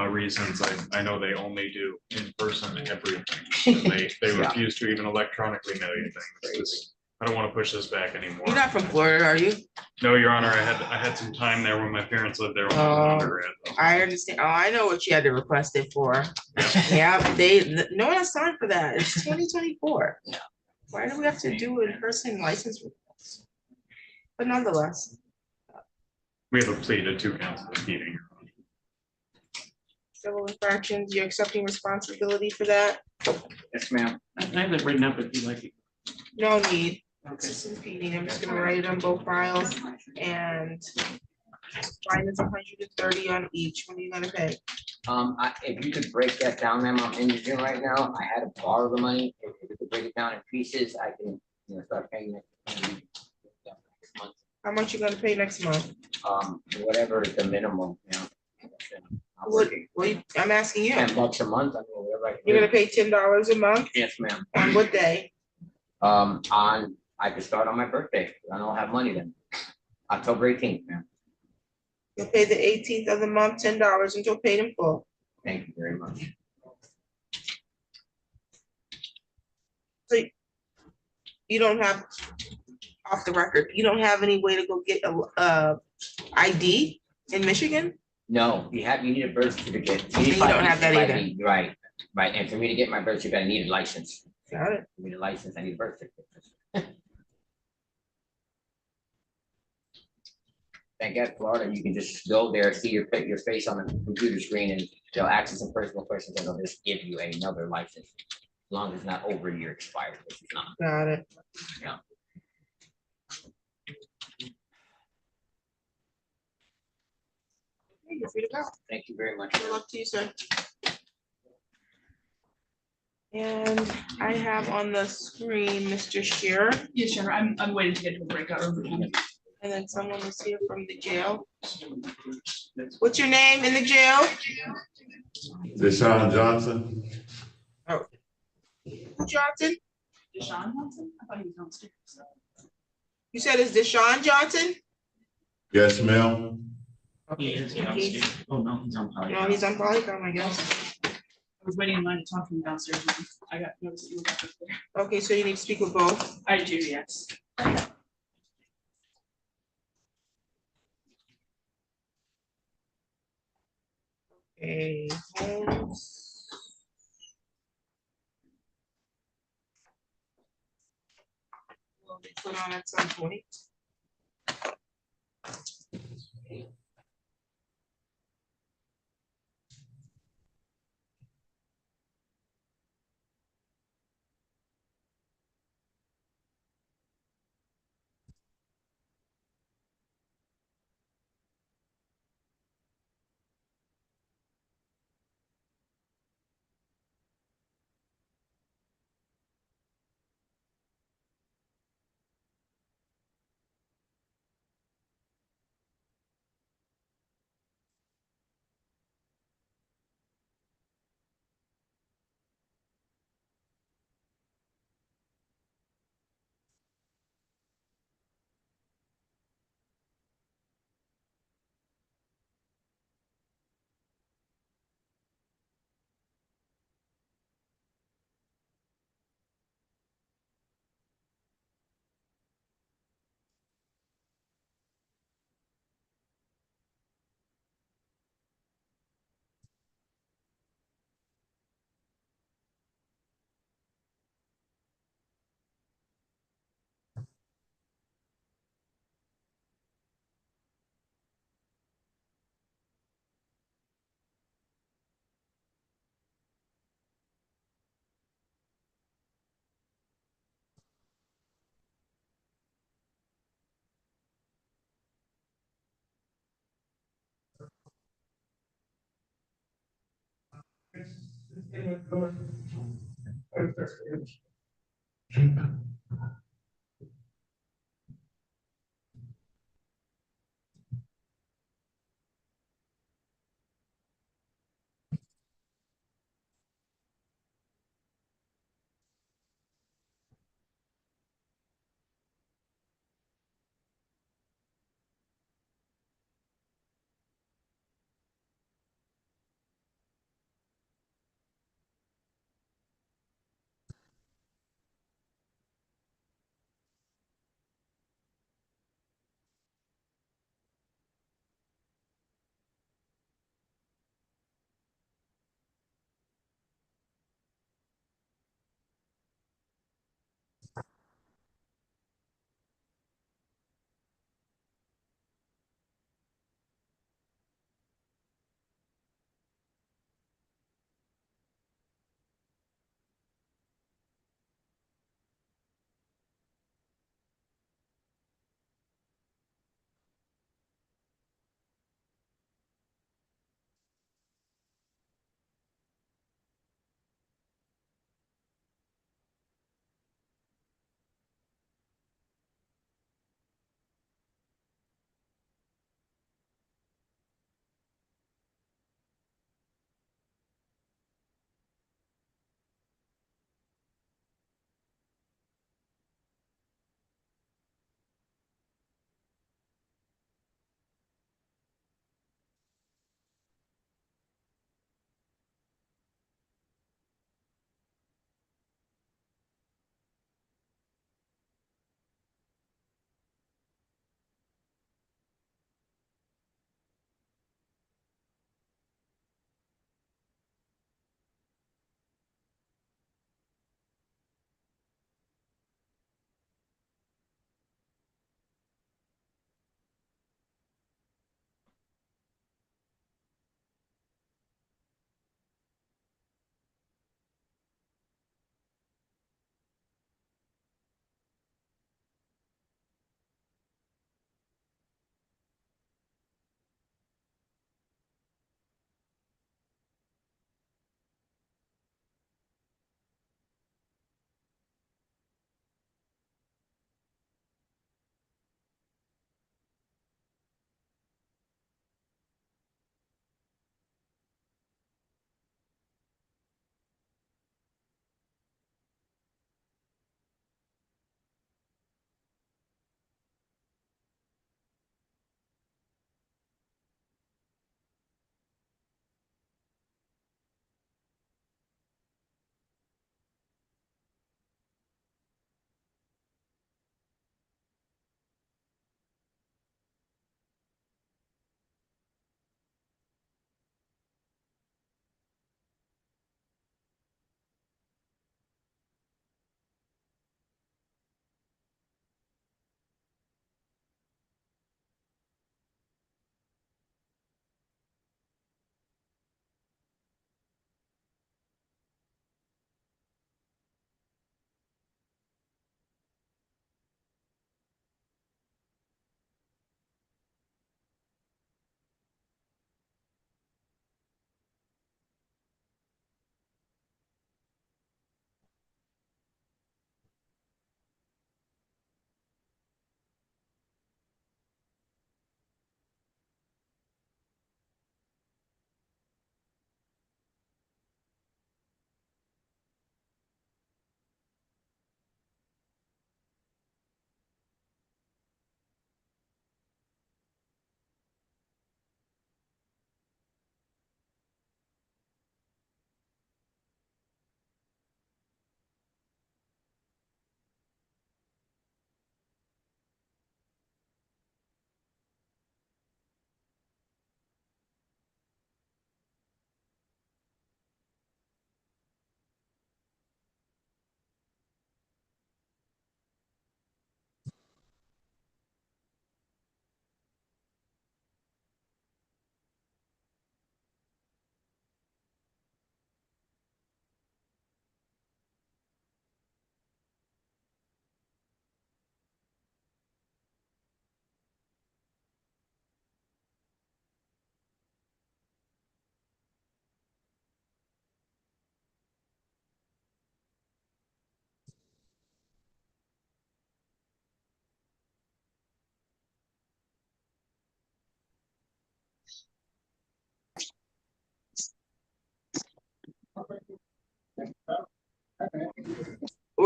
reasons, I know they only do in person everything. And they Yeah. refuse to even electronically mail you things. I don't want to push this back anymore. You're not from Florida, are you? No, Your Honor, I had some time there when my parents lived there when I was an undergrad. I understand. Oh, I know what you had to request it for. Yeah, no one has time for that. It's 2024. Why do we have to do in-person license requests? But nonetheless, We have a plea to 2 counts of impeding. civil infractions, you're accepting responsibility for that? Yes, ma'am. I have that written up if you like it. No need. It's Okay. just impeding. I'm just gonna write it on both files and fine is 130 on each. When are you gonna pay? If you could break that down, ma'am, I'm indigent right now. I had to borrow the money. If you could break it down in pieces, I can, start paying it. Next month. How much you gonna pay next month? Whatever is the minimum, I'm What, working I'm asking you. $10 a month. I mean, whatever I can You're do. gonna pay $10 a month? Yes, ma'am. On what day? I could start on my birthday. I don't have money then. October 18th, ma'am. You'll pay the 18th of the month, $10 until paid in full. Thank you very much. So you don't have, off the record, you don't have any way to go get a ID in Michigan? No, you need a birth certificate. You don't have that either. ID, right. And for me to get my birth certificate, I need a license. Got it. I need a license, I need a birth certificate. Thank God, Florida, you can just go there, see your face on the computer screen, and they'll ask you some personal questions, and they'll just give you another license. As long as it's not over a year expired, which is not. Got it. Yeah. You're free to go. Thank you very much. Good luck to you, sir. And I have on the screen Mr. Shear, Yes, Shannon, I'm waiting to get to a breakout room. and then someone is here from the jail. What's your name in the jail? Deshaun Johnson. Johnson? Deshaun Johnson? I thought he was downstairs. You said it's Deshaun Johnson? Yes, ma'am. He is He's- downstairs. Oh, no, he's on. No, he's on Polycom, I guess. was waiting in line to talk to him downstairs. When I got noticed that you were back up there. Okay, so you need to speak with both. I do, yes. Okay, Holmes. Will be put on at some point.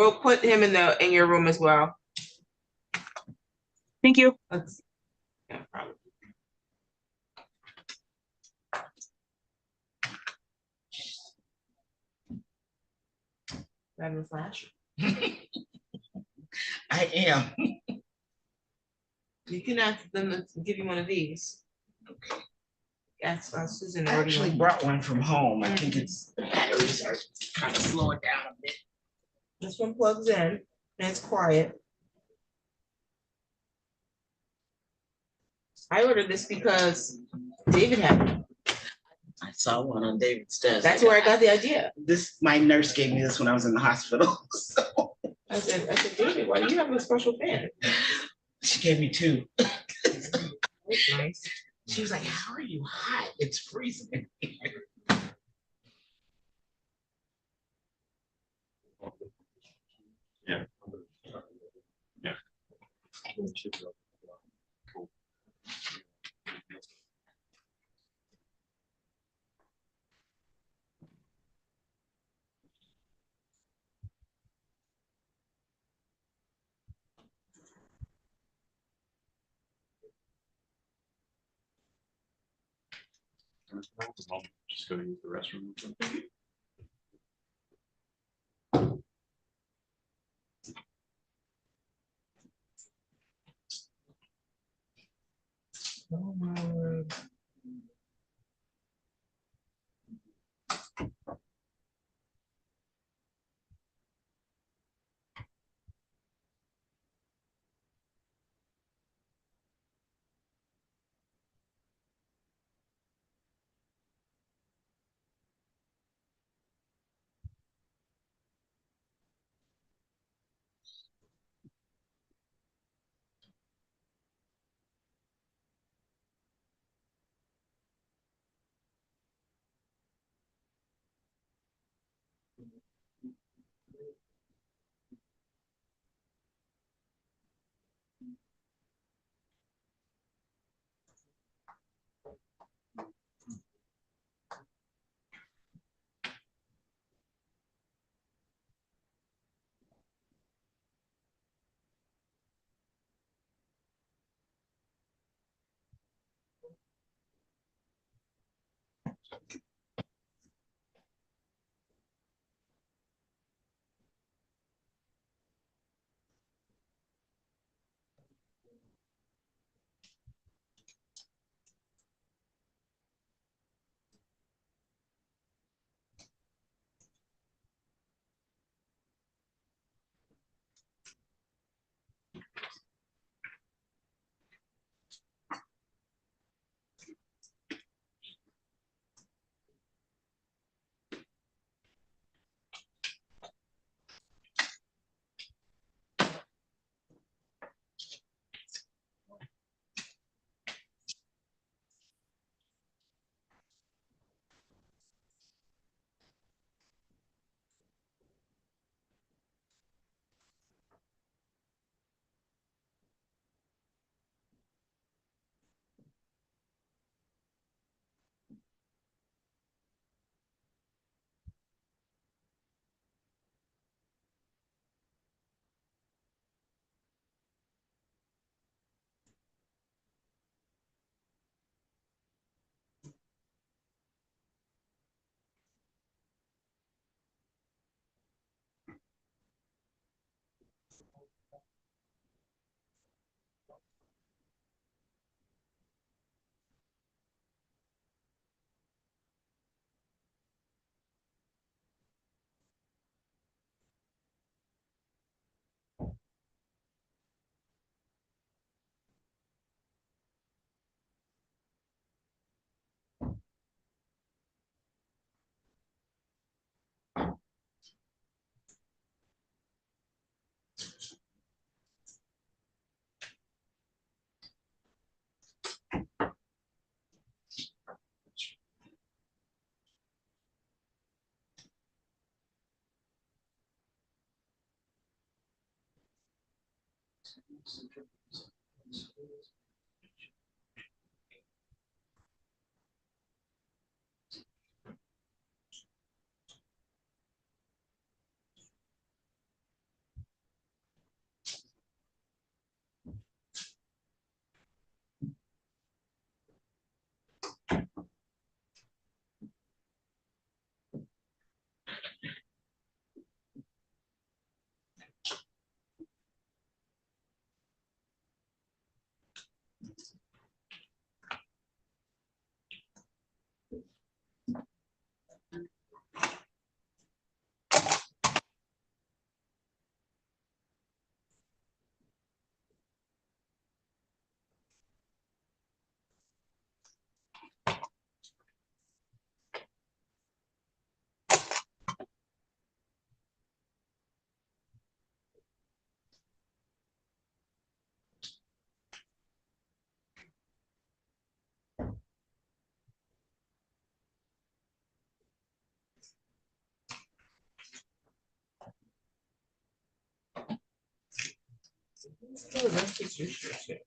We'll put him in your room as well. Thank you. Let's. No problem. Grab your flash. I am. You can ask them to give you one of these. Okay. Yes, Susan I already. actually brought one from home. I think it's, the batteries are kind of slowing down a bit. This one plugs in and it's quiet. I ordered this because David had it. I saw one on David's desk. That's where I got the idea. This, my nurse gave me this when I was in the hospital, so. I said, David, why do you have a special fan? She gave me two. That's nice. She was like, how are you hot? It's freezing in here. Yeah. Yeah. Just go use the restroom. Oh my word. Still restitution.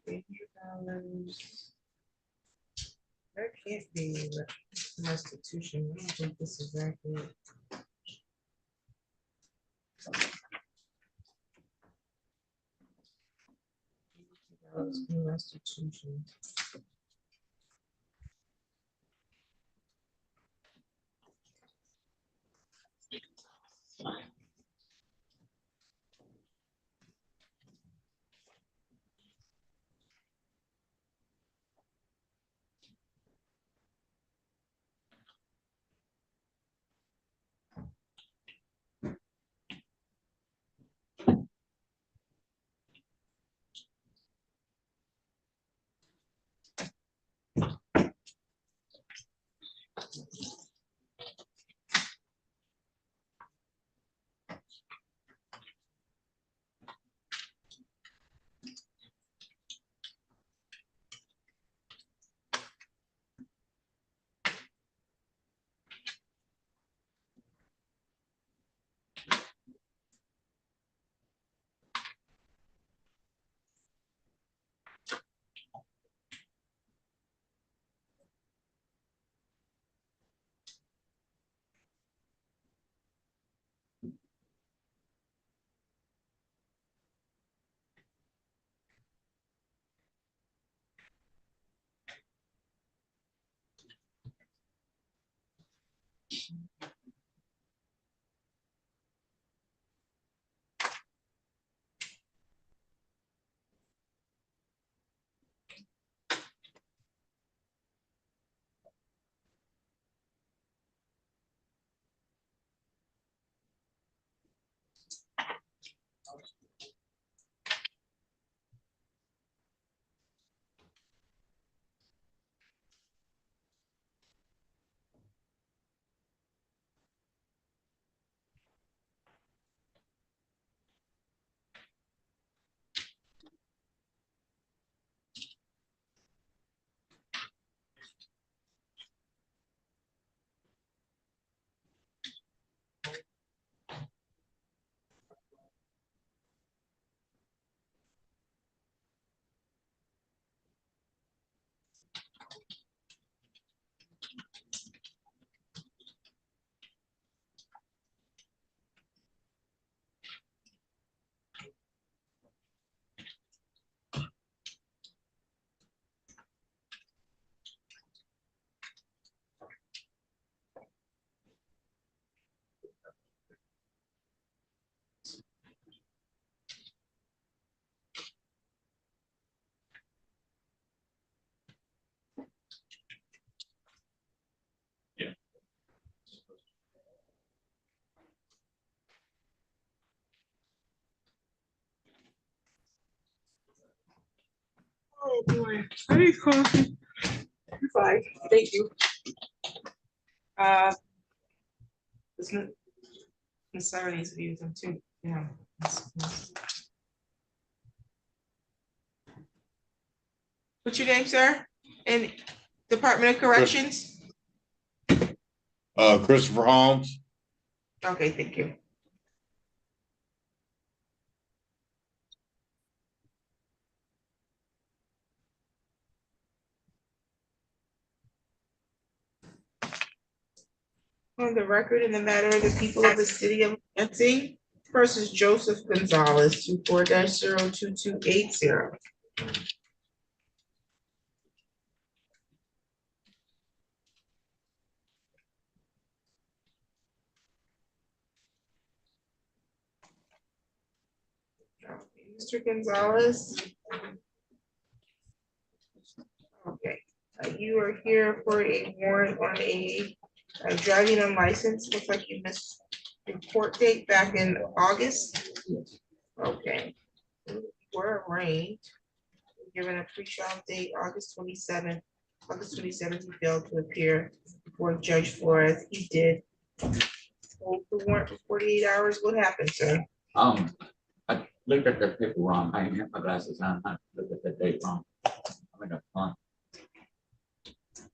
$800. That can't be restitution. I don't think this is accurate. Restitution. Oh boy, I need coffee. You're fine, thank you. Isn't it? Miscellaneous views them too, yeah. What's your name, sir? And Department of Corrections? Christopher Holmes. Okay, thank you. On the record in the matter of the people of the city of Lansing versus Joseph Gonzalez, 24-02280. Mr. Gonzalez. You are here for a warrant on a driving unlicensed. Looks like you missed your court date back in August. Okay. You were arraigned, given a pre-trial date, August 27th. August 27th, he failed to appear before Judge Flores. He did. Hold the warrant for 48 hours. What happened, sir? I looked at the paper wrong. I didn't have my glasses on. I looked at the date wrong. I'm in a fun.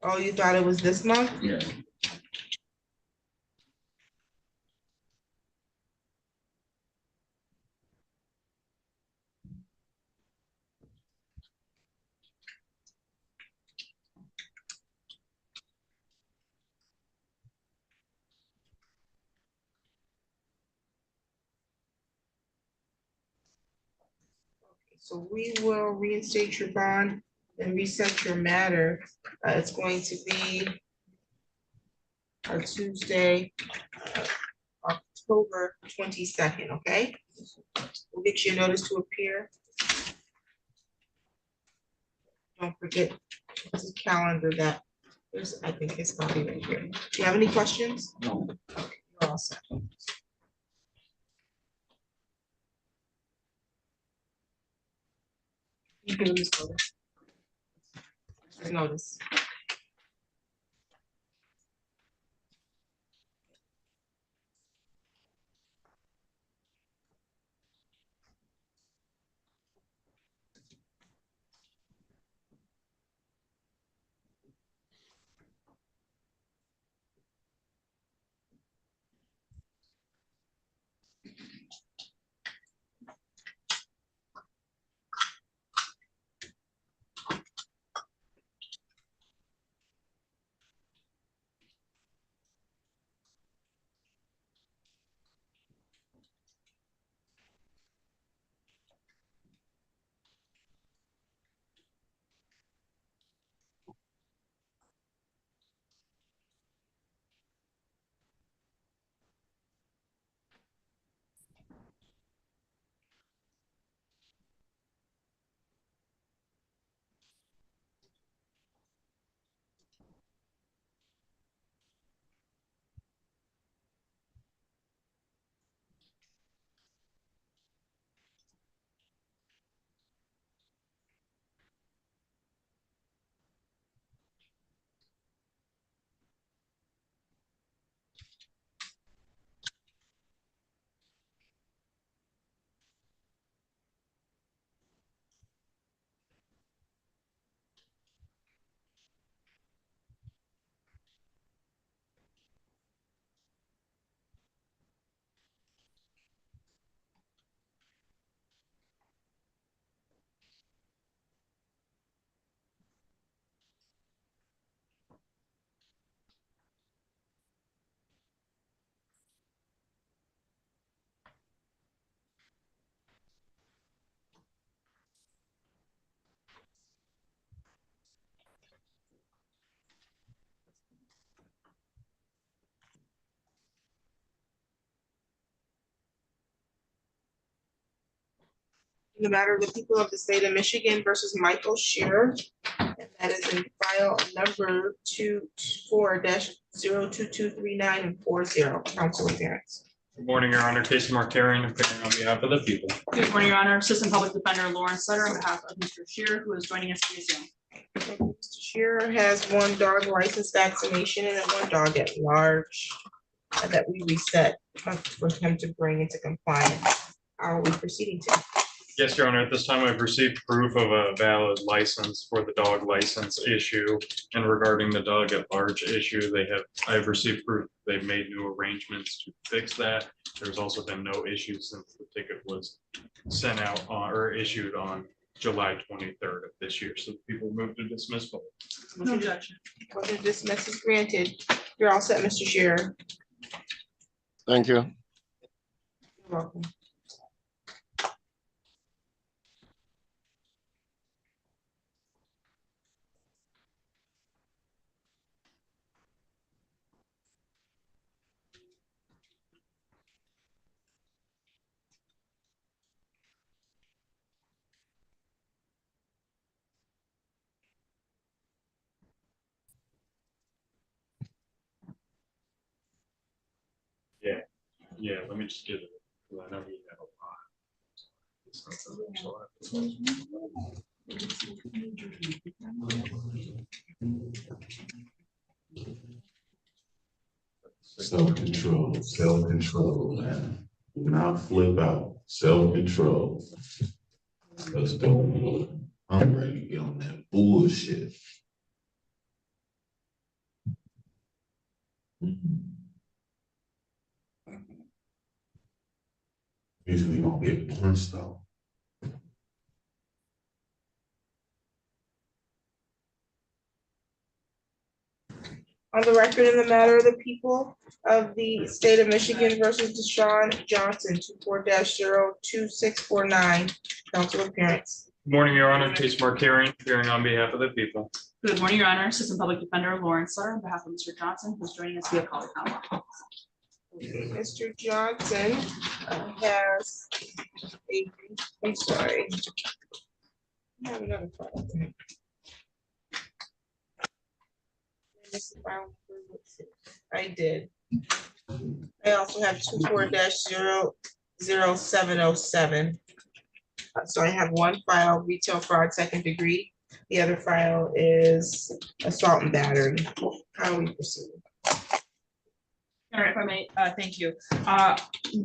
Oh, you thought it was this month? Yeah. So we will reinstate your bond and reset your matter. It's going to be Tuesday, October 22nd, okay? We'll get you a notice to appear. Don't forget this calendar that there's, I think it's copy right here. Do you have any questions? No. You're all set. You can use notice. Notice. In the matter of the people of the state of Michigan versus Michael Shear. And that is in file number 24-02239 and 40. Council appearance. Good morning, Your Honor. Casey Martarian, appearing on behalf of the people. Good morning, Your Honor. Assistant Public Defender Lawrence Sutter on behalf of Mr. Shear, who is joining us via Zoom. Mr. Shear has one dog license vaccination and one dog at large that we reset for him to bring into compliance. How are we proceeding to? Yes, Your Honor. At this time, I've received proof of a valid license for the dog license issue. And regarding the dog at large issue, I've received proof they've made new arrangements to fix that. There's also been no issues since the ticket was sent out or issued on July 23rd of this year. So people moved to dismissal. No objection. Motion to dismiss is granted. You're all set, Mr. Shear. Thank you. You're welcome. Yeah, let me just get it. 'Cause I know he had a lot. Self-control, self-control, man. Now flip out, self-control. Let's go. I'm ready to get on that bullshit. Usually gonna get punched though. On the record in the matter of the people of the state of Michigan versus Deshaun Johnson, 24-02649, council appearance. Good morning, Your Honor. Case Mark hearing on behalf of the people. Good morning, Your Honor. Assistant Public Defender Lawrence Sutter on behalf of Mr. Johnson, who's joining us via call account. Mr. Johnson has I'm sorry. I have another file. I did. I also have 24-00707. So I have one file, retail fraud, second degree. The other file is assault and battery. How do we proceed? All right, if I may, thank you.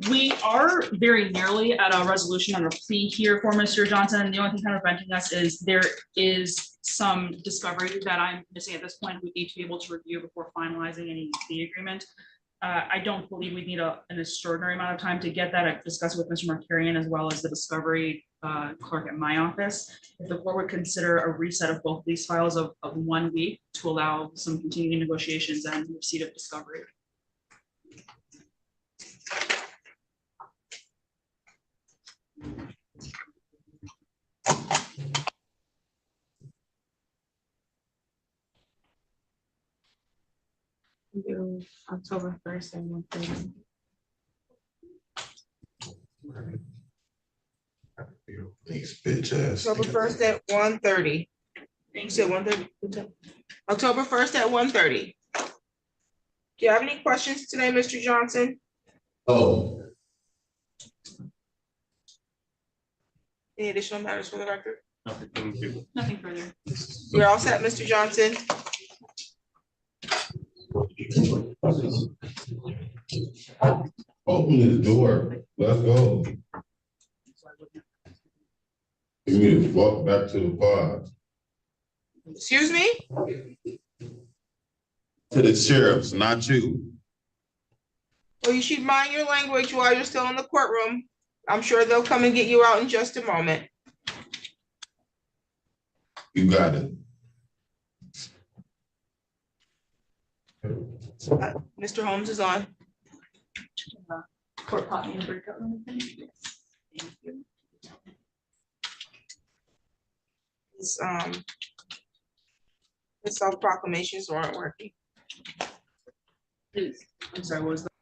We are very nearly at a resolution on a plea here for Mr. Johnson. And the only thing kind of preventing us is there is some discovery that I'm missing at this point. We need to be able to review before finalizing any plea agreement. I don't believe we need an extraordinary amount of time to get that. I've discussed with Mr. Markarian as well as the discovery clerk at my office. If the board would consider a reset of both these files of 1 week to allow some continuing negotiations and receipt of discovery. Do October 1st and 1:30. These bitch ass. October 1st at 1:30. You said 1:30? October 1st at 1:30. Do you have any questions today, Mr. Johnson? Oh, Any additional matters for the record? Nothing from the people. Nothing further. You're all set, Mr. Johnson? open this door. Let's go. You need to walk back to the pod. Excuse me? To the sheriffs, not you. Well, you should mind your language while you're still in the courtroom. I'm sure they'll come and get you out in just a moment. You got it. Mr. Holmes is on. Court copy and breakout room. Thank you. His self-proclamations aren't working. I'm sorry, what was that?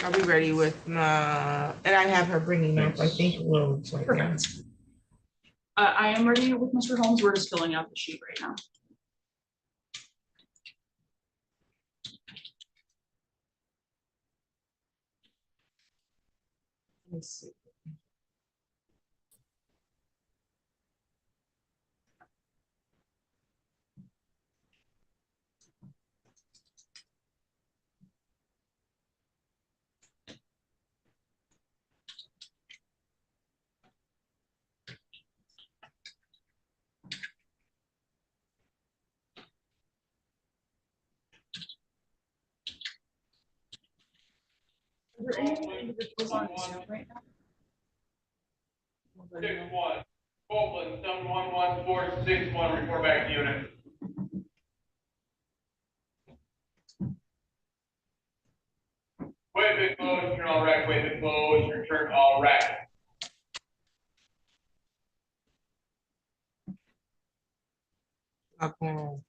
I'll be ready with, and I have her bringing up, I think, roads. right now. Perfect. I am ready with Mr. Holmes. We're just filling out the sheet right now. Let me see. Are there any individuals on Zoom right now? 6-1, Copeland, 711-461, report back to unit. Wayman closed, turn all right, Wayman closed, return all right. Okay.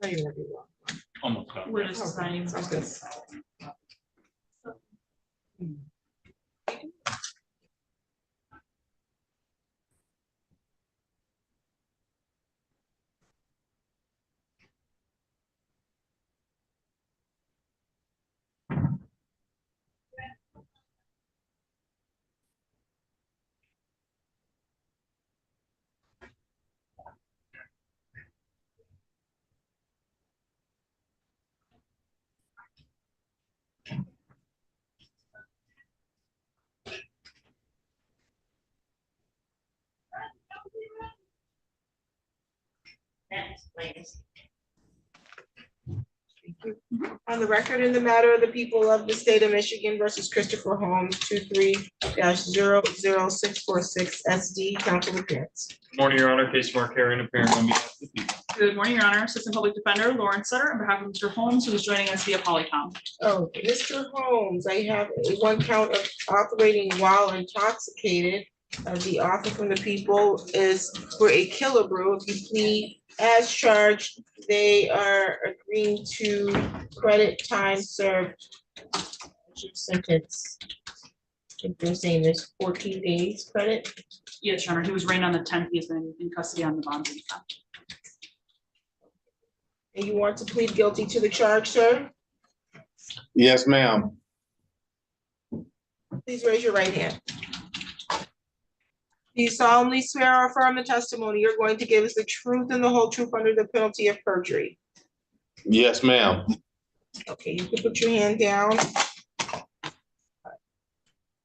Maybe that'd be wrong. Almost done. We're just signing. Sounds good. Next, please. On the record in the matter of the people of the state of Michigan versus Christopher Holmes, 23-00646 SD, counsel appearance. Good morning, Your Honor. Case Mark Herring, appearing on behalf of the people. Good morning, Your Honor. Assistant Public Defender Lauren Sutter on behalf of Mr. Holmes, who is joining us via Polycom. Oh, Mr. Holmes, I have one count of operating while intoxicated. The offer from the people is for a kilobrew. If you plead as charged, they are agreeing to credit time served. Your sentence. I think they're saying there's 14 days credit. Yes, Your Honor. He was arraigned on the 10th. He has been in custody on the bond. And you want to plead guilty to the charge, sir? Yes, ma'am. Please raise your right hand. Do you solemnly swear or affirm the testimony you're going to give us the truth and the whole truth under the penalty of perjury? Yes, ma'am. Okay, you can put your hand down.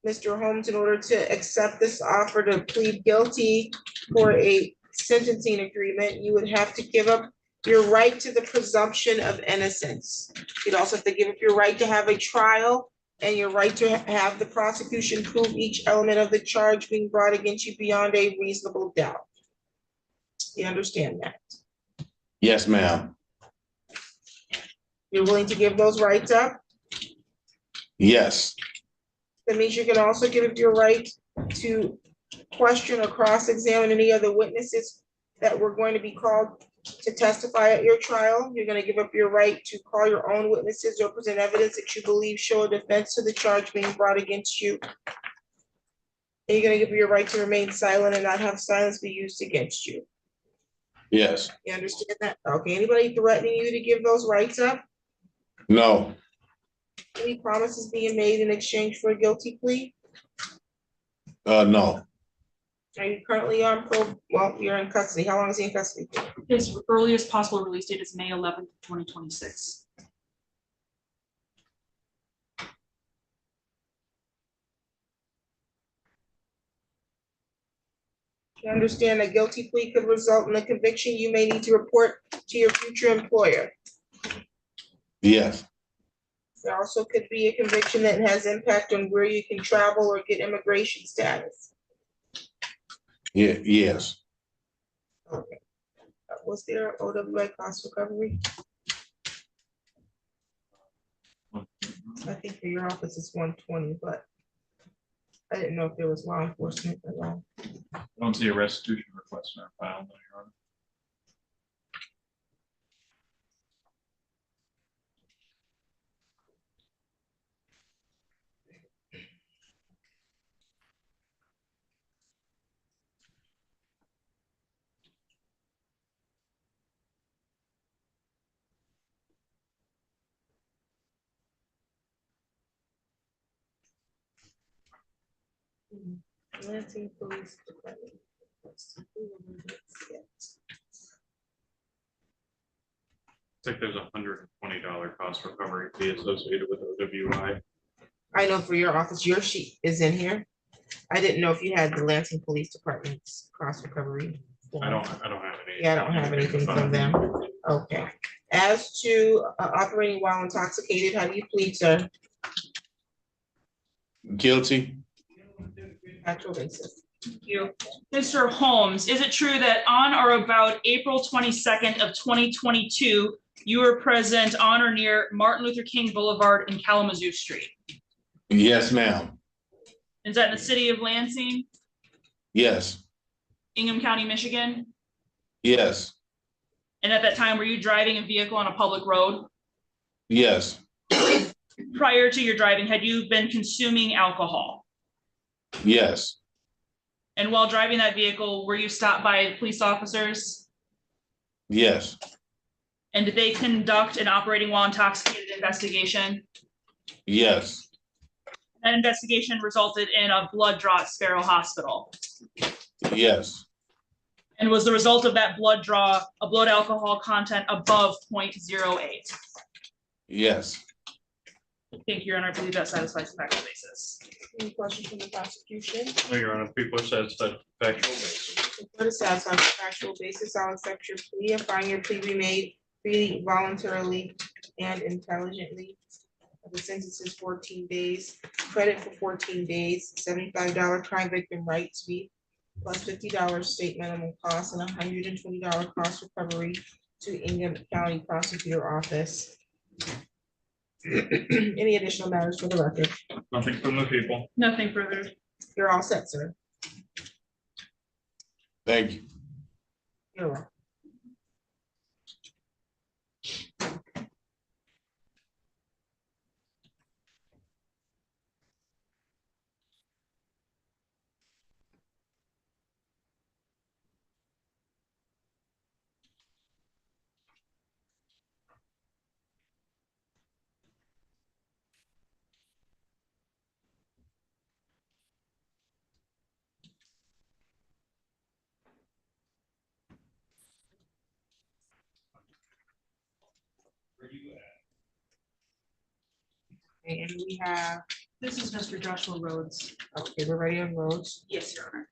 Mr. Holmes, in order to accept this offer to plead guilty for a sentencing agreement, you would have to give up your right to the presumption of innocence. You'd also have to give up your right to have a trial and your right to have the prosecution prove each element of the charge being brought against you beyond a reasonable doubt. You understand that? Yes, ma'am. You're willing to give those rights up? Yes. That means you can also give up your right to question or cross-examine any other witnesses that were going to be called to testify at your trial. You're gonna give up your right to call your own witnesses or present evidence that you believe show a defense to the charge being brought against you. And you're gonna give up your right to remain silent and not have silence be used against you. Yes. You understand that? Okay, anybody threatening you to give those rights up? No. Any promises being made in exchange for a guilty plea? No. Are you currently on well, you're in custody. How long is he in custody? His earliest possible release date is May 11th, 2026. You understand a guilty plea could result in a conviction you may need to report to your future employer. Yes. There also could be a conviction that has impact on where you can travel or get immigration status. Yeah. Yes. Okay. Was there OWI cost recovery? I think for your office it's 120, but I didn't know if there was law enforcement at all. I don't see a restitution request in our file, no, Your Honor. Lansing Police Department. Let's see who remembers yet. I think there's $120 cost recovery fee associated with OWI. I know for your office, your sheet is in here. I didn't know if you had the Lansing Police Department's cost recovery. I don't have any. Yeah, I don't have anything from them. Okay. As to operating while intoxicated, how do you plead, sir? Guilty. Actual basis. Thank you. Mr. Holmes, is it true that on or about April 22nd of 2022, you were present on or near Martin Luther King Boulevard and Kalamazoo Street? Yes, ma'am. Is that in the city of Lansing, Yes. Ingham County, Michigan? Yes. And at that time, were you driving a vehicle on a public road? Yes. Prior to your driving, had you been consuming alcohol? Yes. And while driving that vehicle, were you stopped by police officers? Yes. And did they conduct an operating while intoxicated investigation? Yes. That investigation resulted in a blood draw at Sparrow Hospital. Yes. And was the result of that blood draw a blood alcohol content above 0.08? Yes. Thank you, Your Honor. I believe that satisfies the factual basis. Any questions from the prosecution? No, Your Honor, people are satisfied with the factual basis. For the satisfied factual basis, I'll accept your plea and find your plea be made freely, voluntarily, and intelligently. The sentence is 14 days, credit for 14 days, $75 crime victim rights fee, plus $50 state minimum cost and $120 cost recovery to Ingham County Prosecutor Office. Any additional matters for the record? Nothing from the people. Nothing further. You're all set, sir. Thank you. You're welcome. And we have, This is Mr. Joshua Rhodes. okay, we're ready on Rhodes. Yes, Your Honor.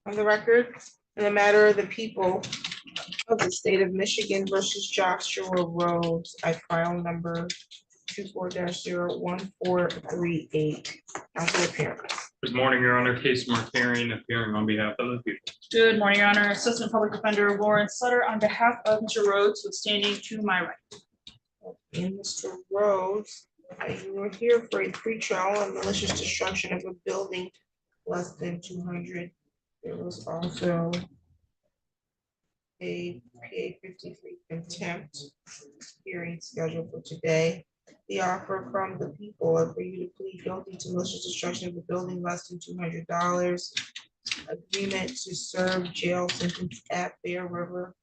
On the record, in the matter of the people of the state of Michigan versus Joshua Rhodes, I file number 24-01438. Council appearance. Good morning, Your Honor. Case Markarian appearing on behalf of the people. Good morning, Your Honor. Assistant Public Defender Lauren Sutter on behalf of Mr. Rhodes, who's standing to my right. And Mr. Rhodes, you were here for a pretrial on malicious destruction of a building less than 200. There was also a PA 53 contempt hearing scheduled for today. The offer from the people are for you to plead guilty to malicious destruction of the building less than $200. Agreement to serve jail sentence at Bear River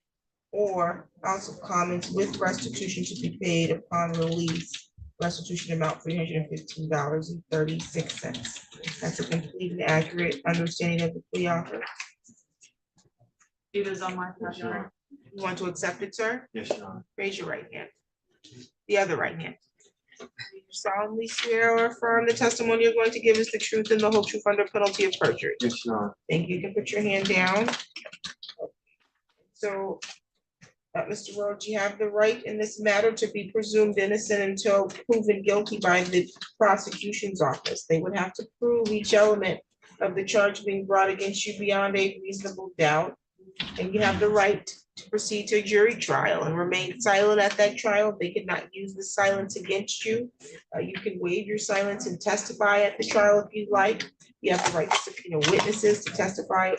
or House of Commons with restitution to be paid upon release. Restitution amount $315.36. That's a complete and accurate understanding of the plea offer. It is on my pad, Your Honor. You want to accept it, sir? Yes, Your Honor. Raise your right hand. The other right hand. Do you solemnly swear or affirm the testimony you're going to give is the truth and the whole truth under penalty of perjury? Yes, Your Honor. Thank you. You can put your hand down. So, Mr. Rhodes, you have the right in this matter to be presumed innocent until proven guilty by the prosecution's office. They would have to prove each element of the charge being brought against you beyond a reasonable doubt. And you have the right to proceed to a jury trial and remain silent at that trial. They could not use the silence against you. You can waive your silence and testify at the trial if you'd like. You have the right to subpoena witnesses to testify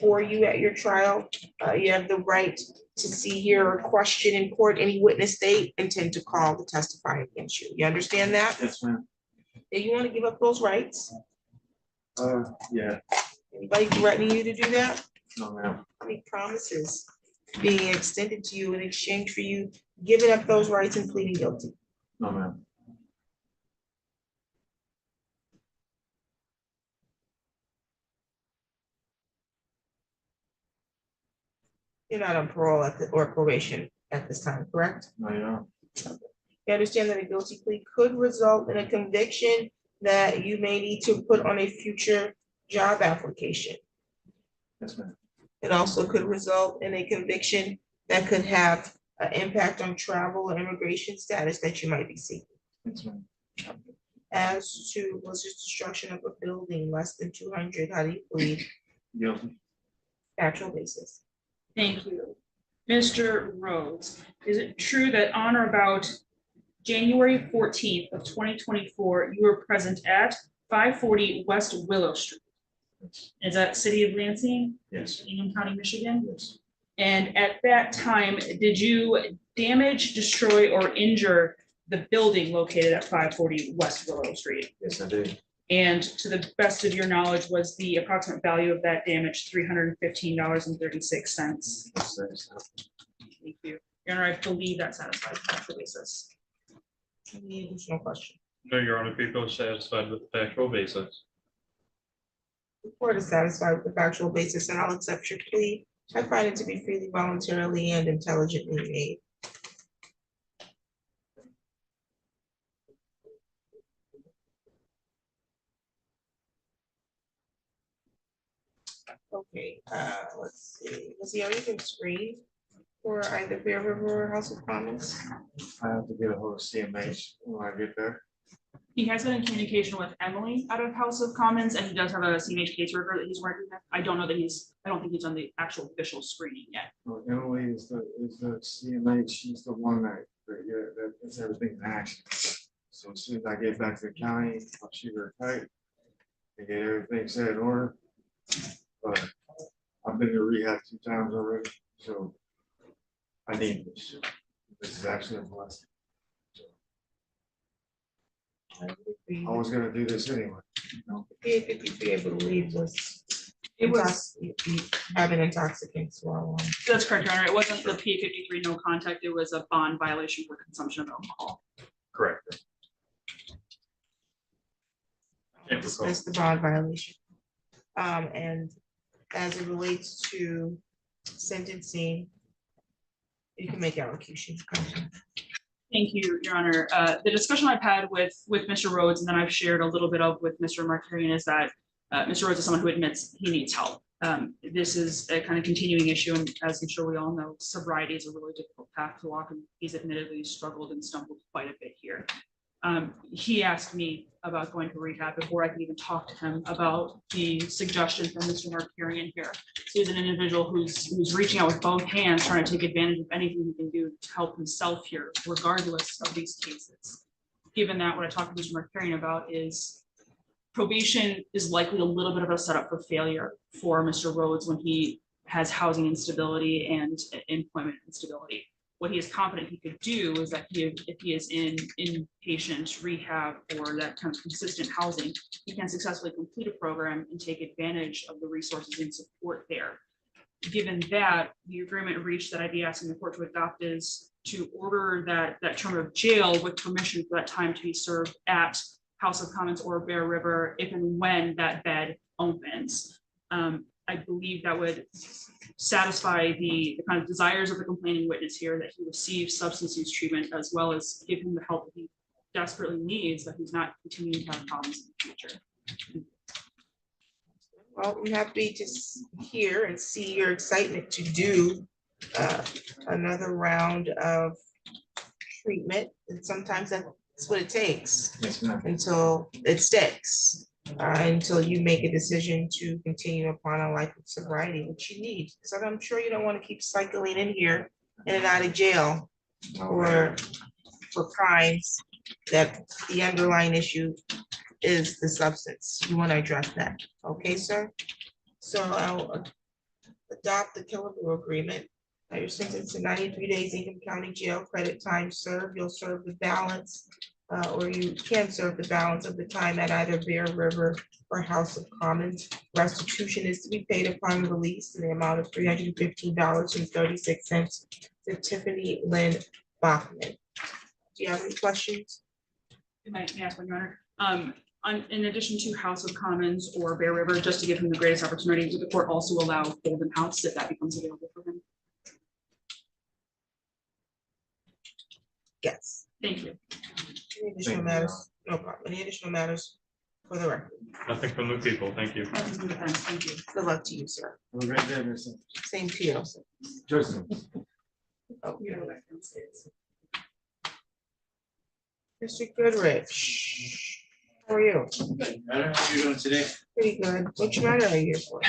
for you at your trial. You have the right to see, hear, or question in court any witness they intend to call to testify against you. You understand that? Yes, ma'am. Do you want to give up those rights? Yeah. Anybody threatening you to do that? No, ma'am. Any promises being extended to you in exchange for you giving up those rights and pleading guilty? No, ma'am. You're not on parole or probation at this time, correct? No, Your Honor. You understand that a guilty plea could result in a conviction that you may need to put on a future job application. Yes, ma'am. It also could result in a conviction that could have an impact on travel or immigration status that you might be seeking. Yes, ma'am. As to malicious destruction of a building less than 200, how do you plead? Guilty. Factual basis. Thank you. Mr. Rhodes, is it true that on or about January 14th of 2024, you were present at 540 West Willow Street? Is that city of Lansing? Yes. Ingham County, Michigan? Yes. And at that time, did you damage, destroy, or injure the building located at 540 West Willow Street? Yes, I did. And to the best of your knowledge, was the approximate value of that damage $315.36? Thank you. Your Honor, I believe that satisfies the factual basis. Any additional question? No, Your Honor, people are satisfied with the factual basis. The court is satisfied with the factual basis and I'll accept your plea. I find it to be freely, voluntarily, and intelligently made. Okay, let's see. Was he already been screened for either Bear River or House of Commons? I have to get a hold of CMH when I get there. He has been in communication with Emily out of House of Commons, and he does have a CMH caseworker that he's working with. I don't know that I don't think he's on the actual official screening yet. Well, Emily is the CMH. She's the one that is everything in action. So as soon as I get back to the county, I'll shoot her a kite and get everything set in order. But I've been to rehab 2 times already, so I need this. This is actually a blessing. I was gonna do this anyway. PA 53, I believe, It was, having intoxicants while on. that's correct, Your Honor. It wasn't the P53 no contact. It was a bond violation for consumption of alcohol. Correct. Dismiss the bond violation. And as it relates to sentencing, you can make allocutions. Thank you, Your Honor. The discussion I've had with Mr. Rhodes, and then I've shared a little bit of with Mr. Markarian, is that Mr. Rhodes is someone who admits he needs help. This is a kind of continuing issue, and as I'm sure we all know, sobriety is a really difficult path to walk, and he's admittedly struggled and stumbled quite a bit here. He asked me about going to rehab before I could even talk to him about the suggestion from Mr. Markarian here. So he's an individual who's reaching out with both hands, trying to take advantage of anything he can do to help himself here, regardless of these cases. Given that, what I talked to Mr. Markarian about is probation is likely a little bit of a setup for failure for Mr. Rhodes when he has housing instability and employment instability. What he is confident he could do is that if he is in inpatient rehab or that kind of consistent housing, he can successfully complete a program and take advantage of the resources and support there. Given that, the agreement reached that I'd be asking the court to adopt is to order that term of jail with permission for that time to be served at House of Commons or Bear River if and when that bed opens. I believe that would satisfy the kind of desires of the complaining witness here, that he receive substance use treatment as well as give him the help that he desperately needs, that he's not continuing to have problems in the future. Well, we're happy to hear and see your excitement to do another round of treatment. And sometimes that's what it takes until it sticks. Until you make a decision to continue upon a life of sobriety, which you need. So I'm sure you don't want to keep cycling in here in and out of jail or for crimes that the underlying issue is the substance. You want to address that. Okay, sir? So I'll adopt the Killabrew agreement. You're sentenced to 93 days Ingham County Jail, credit time served. You'll serve the balance. Or you can serve the balance of the time at either Bear River or House of Commons. Restitution is to be paid upon release in the amount of $315.36 to Tiffany Lynn Bachman. Do you have any questions? May I ask one, Your Honor? In addition to House of Commons or Bear River, just to give him the greatest opportunity, would the court also allow Golden House if that becomes available for him? Yes. Thank you. Any additional matters? No problem. Any additional matters for the record? Nothing from the people. Thank you. Thank you. Good luck to you, sir. Same to you. Oh, you know that. Mr. Goodrich, how are you? How are you doing today? Pretty good. Which matter are you here for?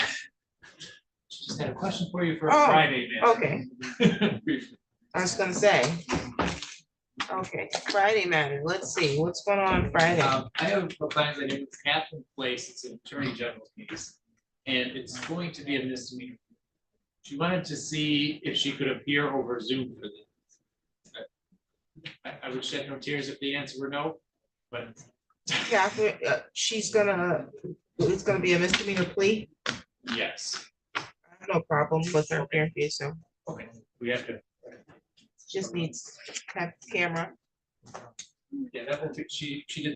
Just had a question for you for Oh, Friday, man. okay. I was gonna say. Okay, Friday matter. Let's see, what's going on Friday? I have a findings I did with Captain Place. It's an attorney general's case, and it's going to be a misdemeanor. She wanted to see if she could appear over Zoom for this. I would shed no tears if the answer were no, but Catherine, it's gonna be a misdemeanor plea? yes. No problem with her appearing for you, so Okay, we have to. just needs to have camera. Yeah, that will be, she did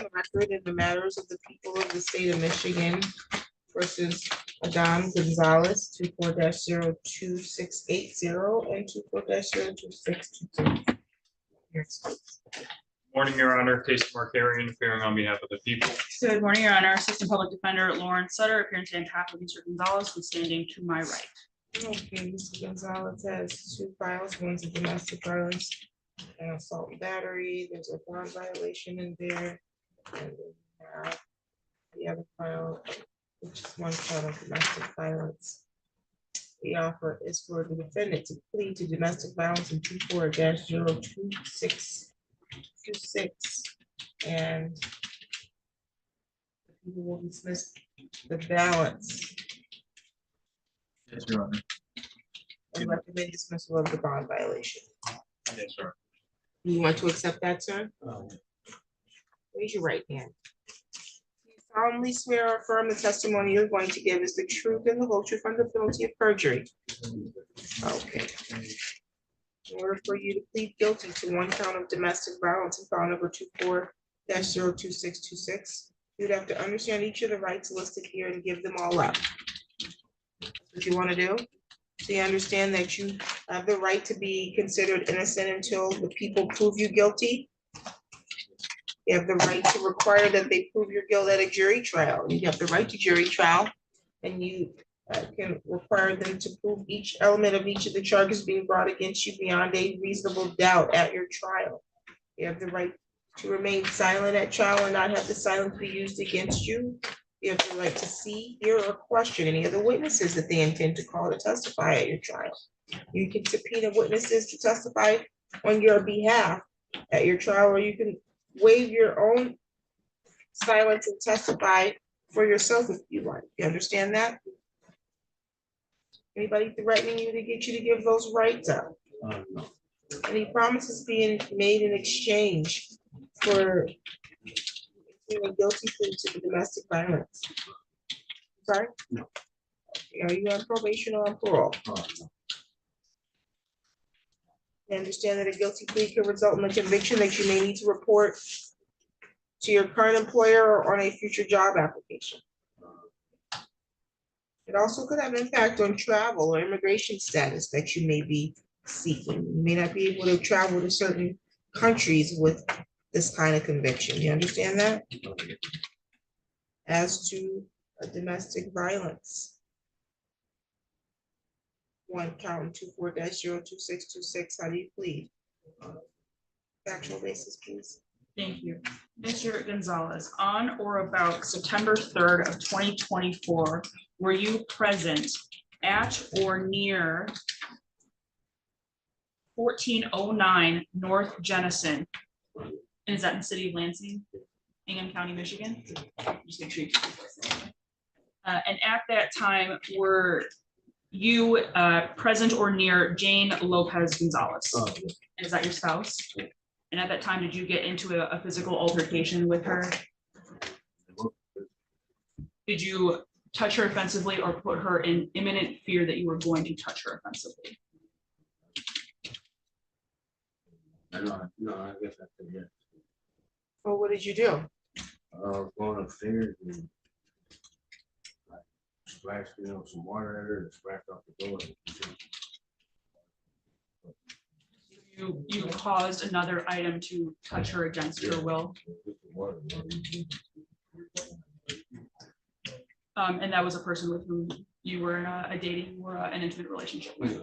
on the record in the matters of the people of the state of Michigan versus Gonzalez, 24-02680 and 24-02622. Morning, Your Honor. Case Markarian appearing on behalf of the people. Good morning, Your Honor. Assistant Public Defender Lauren Sutter appearing today on behalf of Mr. Gonzalez, who's standing to my right. Okay, Mr. Gonzalez has two files, one's a domestic violence and assault and battery. There's a bond violation in there. And then the other file, which is one count of domestic violence. The offer is for the defendant to plead to domestic violence in 24-02626, and the people will dismiss the balance Yes, Your Honor. and recommend dismissal of the bond violation. Yes, sir. You want to accept that, sir? Raise your right hand. You solemnly swear or affirm the testimony you're going to give is the truth and the whole truth under penalty of perjury. Okay. In order for you to plead guilty to one count of domestic violence and file number 24-02626, you'd have to understand each of the rights listed here and give them all up. That's what you want to do? So you understand that you have the right to be considered innocent until the people prove you guilty. You have the right to require that they prove your guilt at a jury trial. You have the right to jury trial, and you can require them to prove each element of each of the charges being brought against you beyond a reasonable doubt at your trial. You have the right to remain silent at trial and not have the silence be used against you. You have the right to see, hear, or question any of the witnesses that they intend to call to testify at your trial. You can subpoena witnesses to testify on your behalf at your trial, or you can waive your own silence and testify for yourself if you want. You understand that? Anybody threatening you to get you to give those rights up? No. Any promises being made in exchange for a guilty plea to the domestic violence? Sorry? No. Okay, are you on probation or on parole? No. You understand that a guilty plea can result in a conviction that you may need to report to your current employer or on a future job application. It also could have an impact on travel or immigration status that you may be seeking. You may not be able to travel to certain countries with this kind of conviction. You understand that? As to a domestic violence. One count 24-02626, how do you plead? Factual basis, please. Thank you. Mr. Gonzalez, on or about September 3rd of 2024, were you present at or near 1409 North Jennison? And is that in the city of Lansing, Ingham County, Michigan? Just make sure you and at that time, were you present or near Jane Lopez Gonzalez? And is that your spouse? And at that time, did you get into a physical altercation with her? Did you touch her offensively or put her in imminent fear that you were going to touch her offensively? No, I guess I said yes. Well, what did you do? I was going upstairs and I splashed, some water at her and splashed off the door. You caused another item to touch her against your will. And that was a person with whom you were in a dating or an intimate relationship with.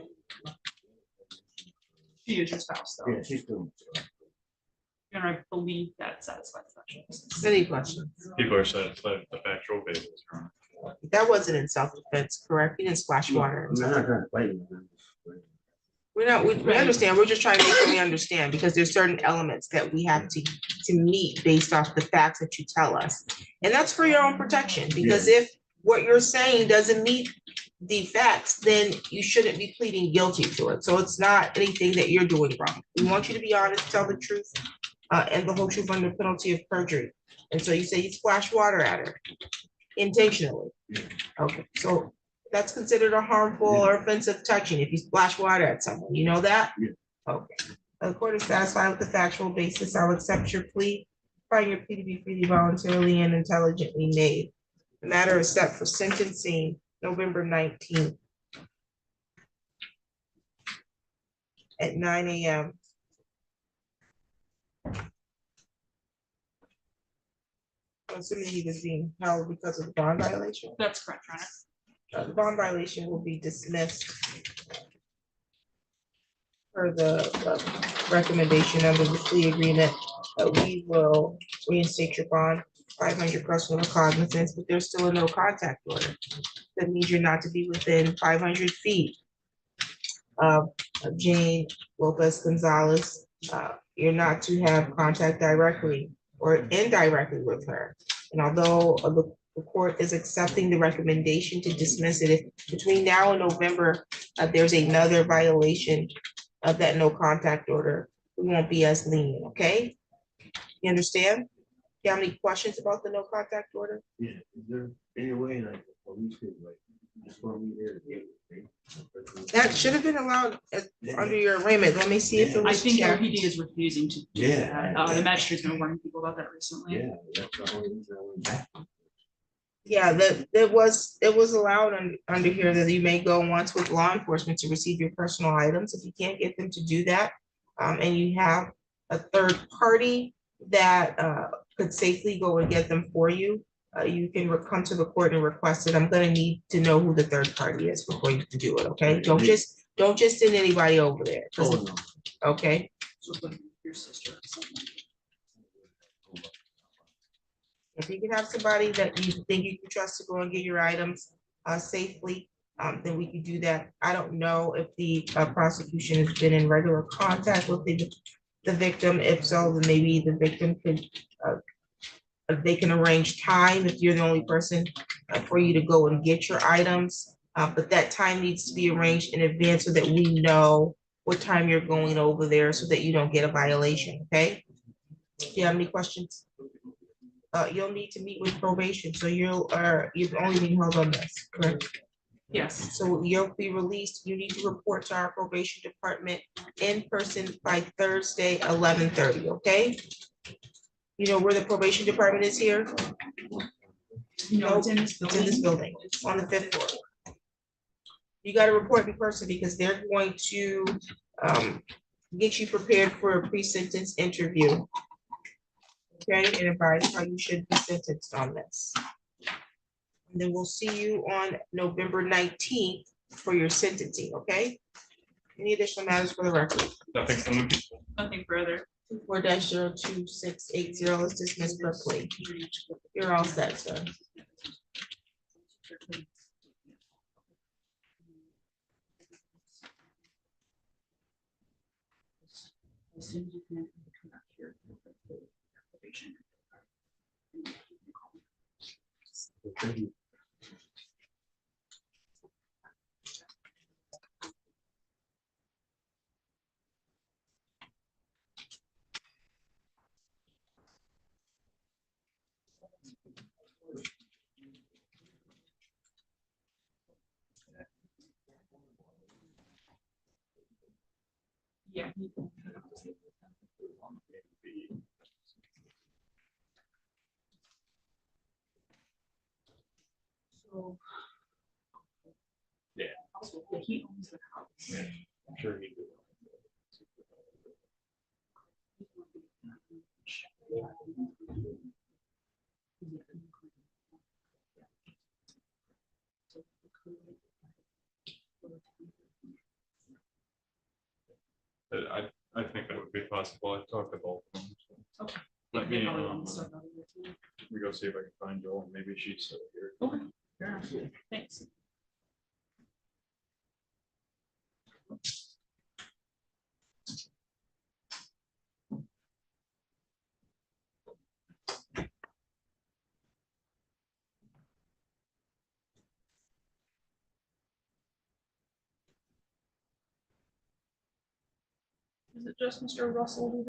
She is your spouse, though. Yeah, she's doing it. And I believe that satisfies that. Any questions? People are satisfied with the factual basis. That wasn't in self-defense, correct? You didn't splash water. I'm not trying to fight you. We're not, we understand, we're just trying to make sure we understand, because there's certain elements that we have to meet based off the facts that you tell us. And that's for your own protection, because if what you're saying doesn't meet the facts, then you shouldn't be pleading guilty to it. So it's not anything that you're doing wrong. We want you to be honest, tell the truth, and the whole truth under penalty of perjury. And so you say you splashed water at her intentionally. Okay, so that's considered a harmful or offensive touching if you splash water at someone. You know that? Yeah. Okay. The court is satisfied with the factual basis. I'll accept your plea find your plea to be freely, voluntarily, and intelligently made. The matter is set for sentencing November 19th at 9 a.m. I'm assuming he was being held because of the bond violation. That's correct, Your Honor. The bond violation will be dismissed per the recommendation under the plea agreement. We will reinstate your bond, 500 personal recognizance, but there's still a no contact order. That means you're not to be within 500 feet of Jane Lopez Gonzalez. You're not to have contact directly or indirectly with her. And although the court is accepting the recommendation to dismiss it, if between now and November, there's another violation of that no contact order, we won't be as lenient, okay? You understand? Do you have any questions about the no contact order? Yeah, is there any way like the police could like just go me there? That should have been allowed under your arraignment. Let me see if it I was think checked. RPD is refusing to do Yeah. that. The magistrate's been warning people about that recently. Yeah, that's the only reason I went back. Yeah, that it was allowed under here that you may go once with law enforcement to receive your personal items. If you can't get them to do that, and you have a third party that could safely go and get them for you, you can come to the court and request it. I'm gonna need to know who the third party is before you can do it, okay? Don't just send anybody over there. 'Cause- Oh, no. Okay, So like your sister or something. if you can have somebody that you think you can trust to go and get your items safely, then we could do that. I don't know if the prosecution has been in regular contact with the victim. If so, then maybe the victim could, they can arrange time if you're the only person for you to go and get your items. But that time needs to be arranged in advance so that we know what time you're going over there so that you don't get a violation, okay? Do you have any questions? You'll need to meet with probation, so you've only been held on this, correct? Yes. So you'll be released. You need to report to our probation department in person by Thursday, 11:30, okay? You know where the probation department is here? No, it's in this It's in this building, on the 5th floor. You gotta report in person because they're going to get you prepared for a pre-sentence interview. Okay, and advise how you should be sentenced on this. And then we'll see you on November 19th for your sentencing, okay? Any additional matters for the record? Nothing from the. Nothing further. 4-02680 is dismissed per plea. You're all set, sir. As soon as you can come back here. Probation. Thank you. Yeah. So. Yeah. Also, he owns the house. Yeah, I'm sure he did. I think that would be possible. I've talked to both of them. So. Okay. Let me, Yeah, we go see if I can find Joel. Maybe she's still here. okay. Fair enough. Thanks. Is it just Mr. Russell?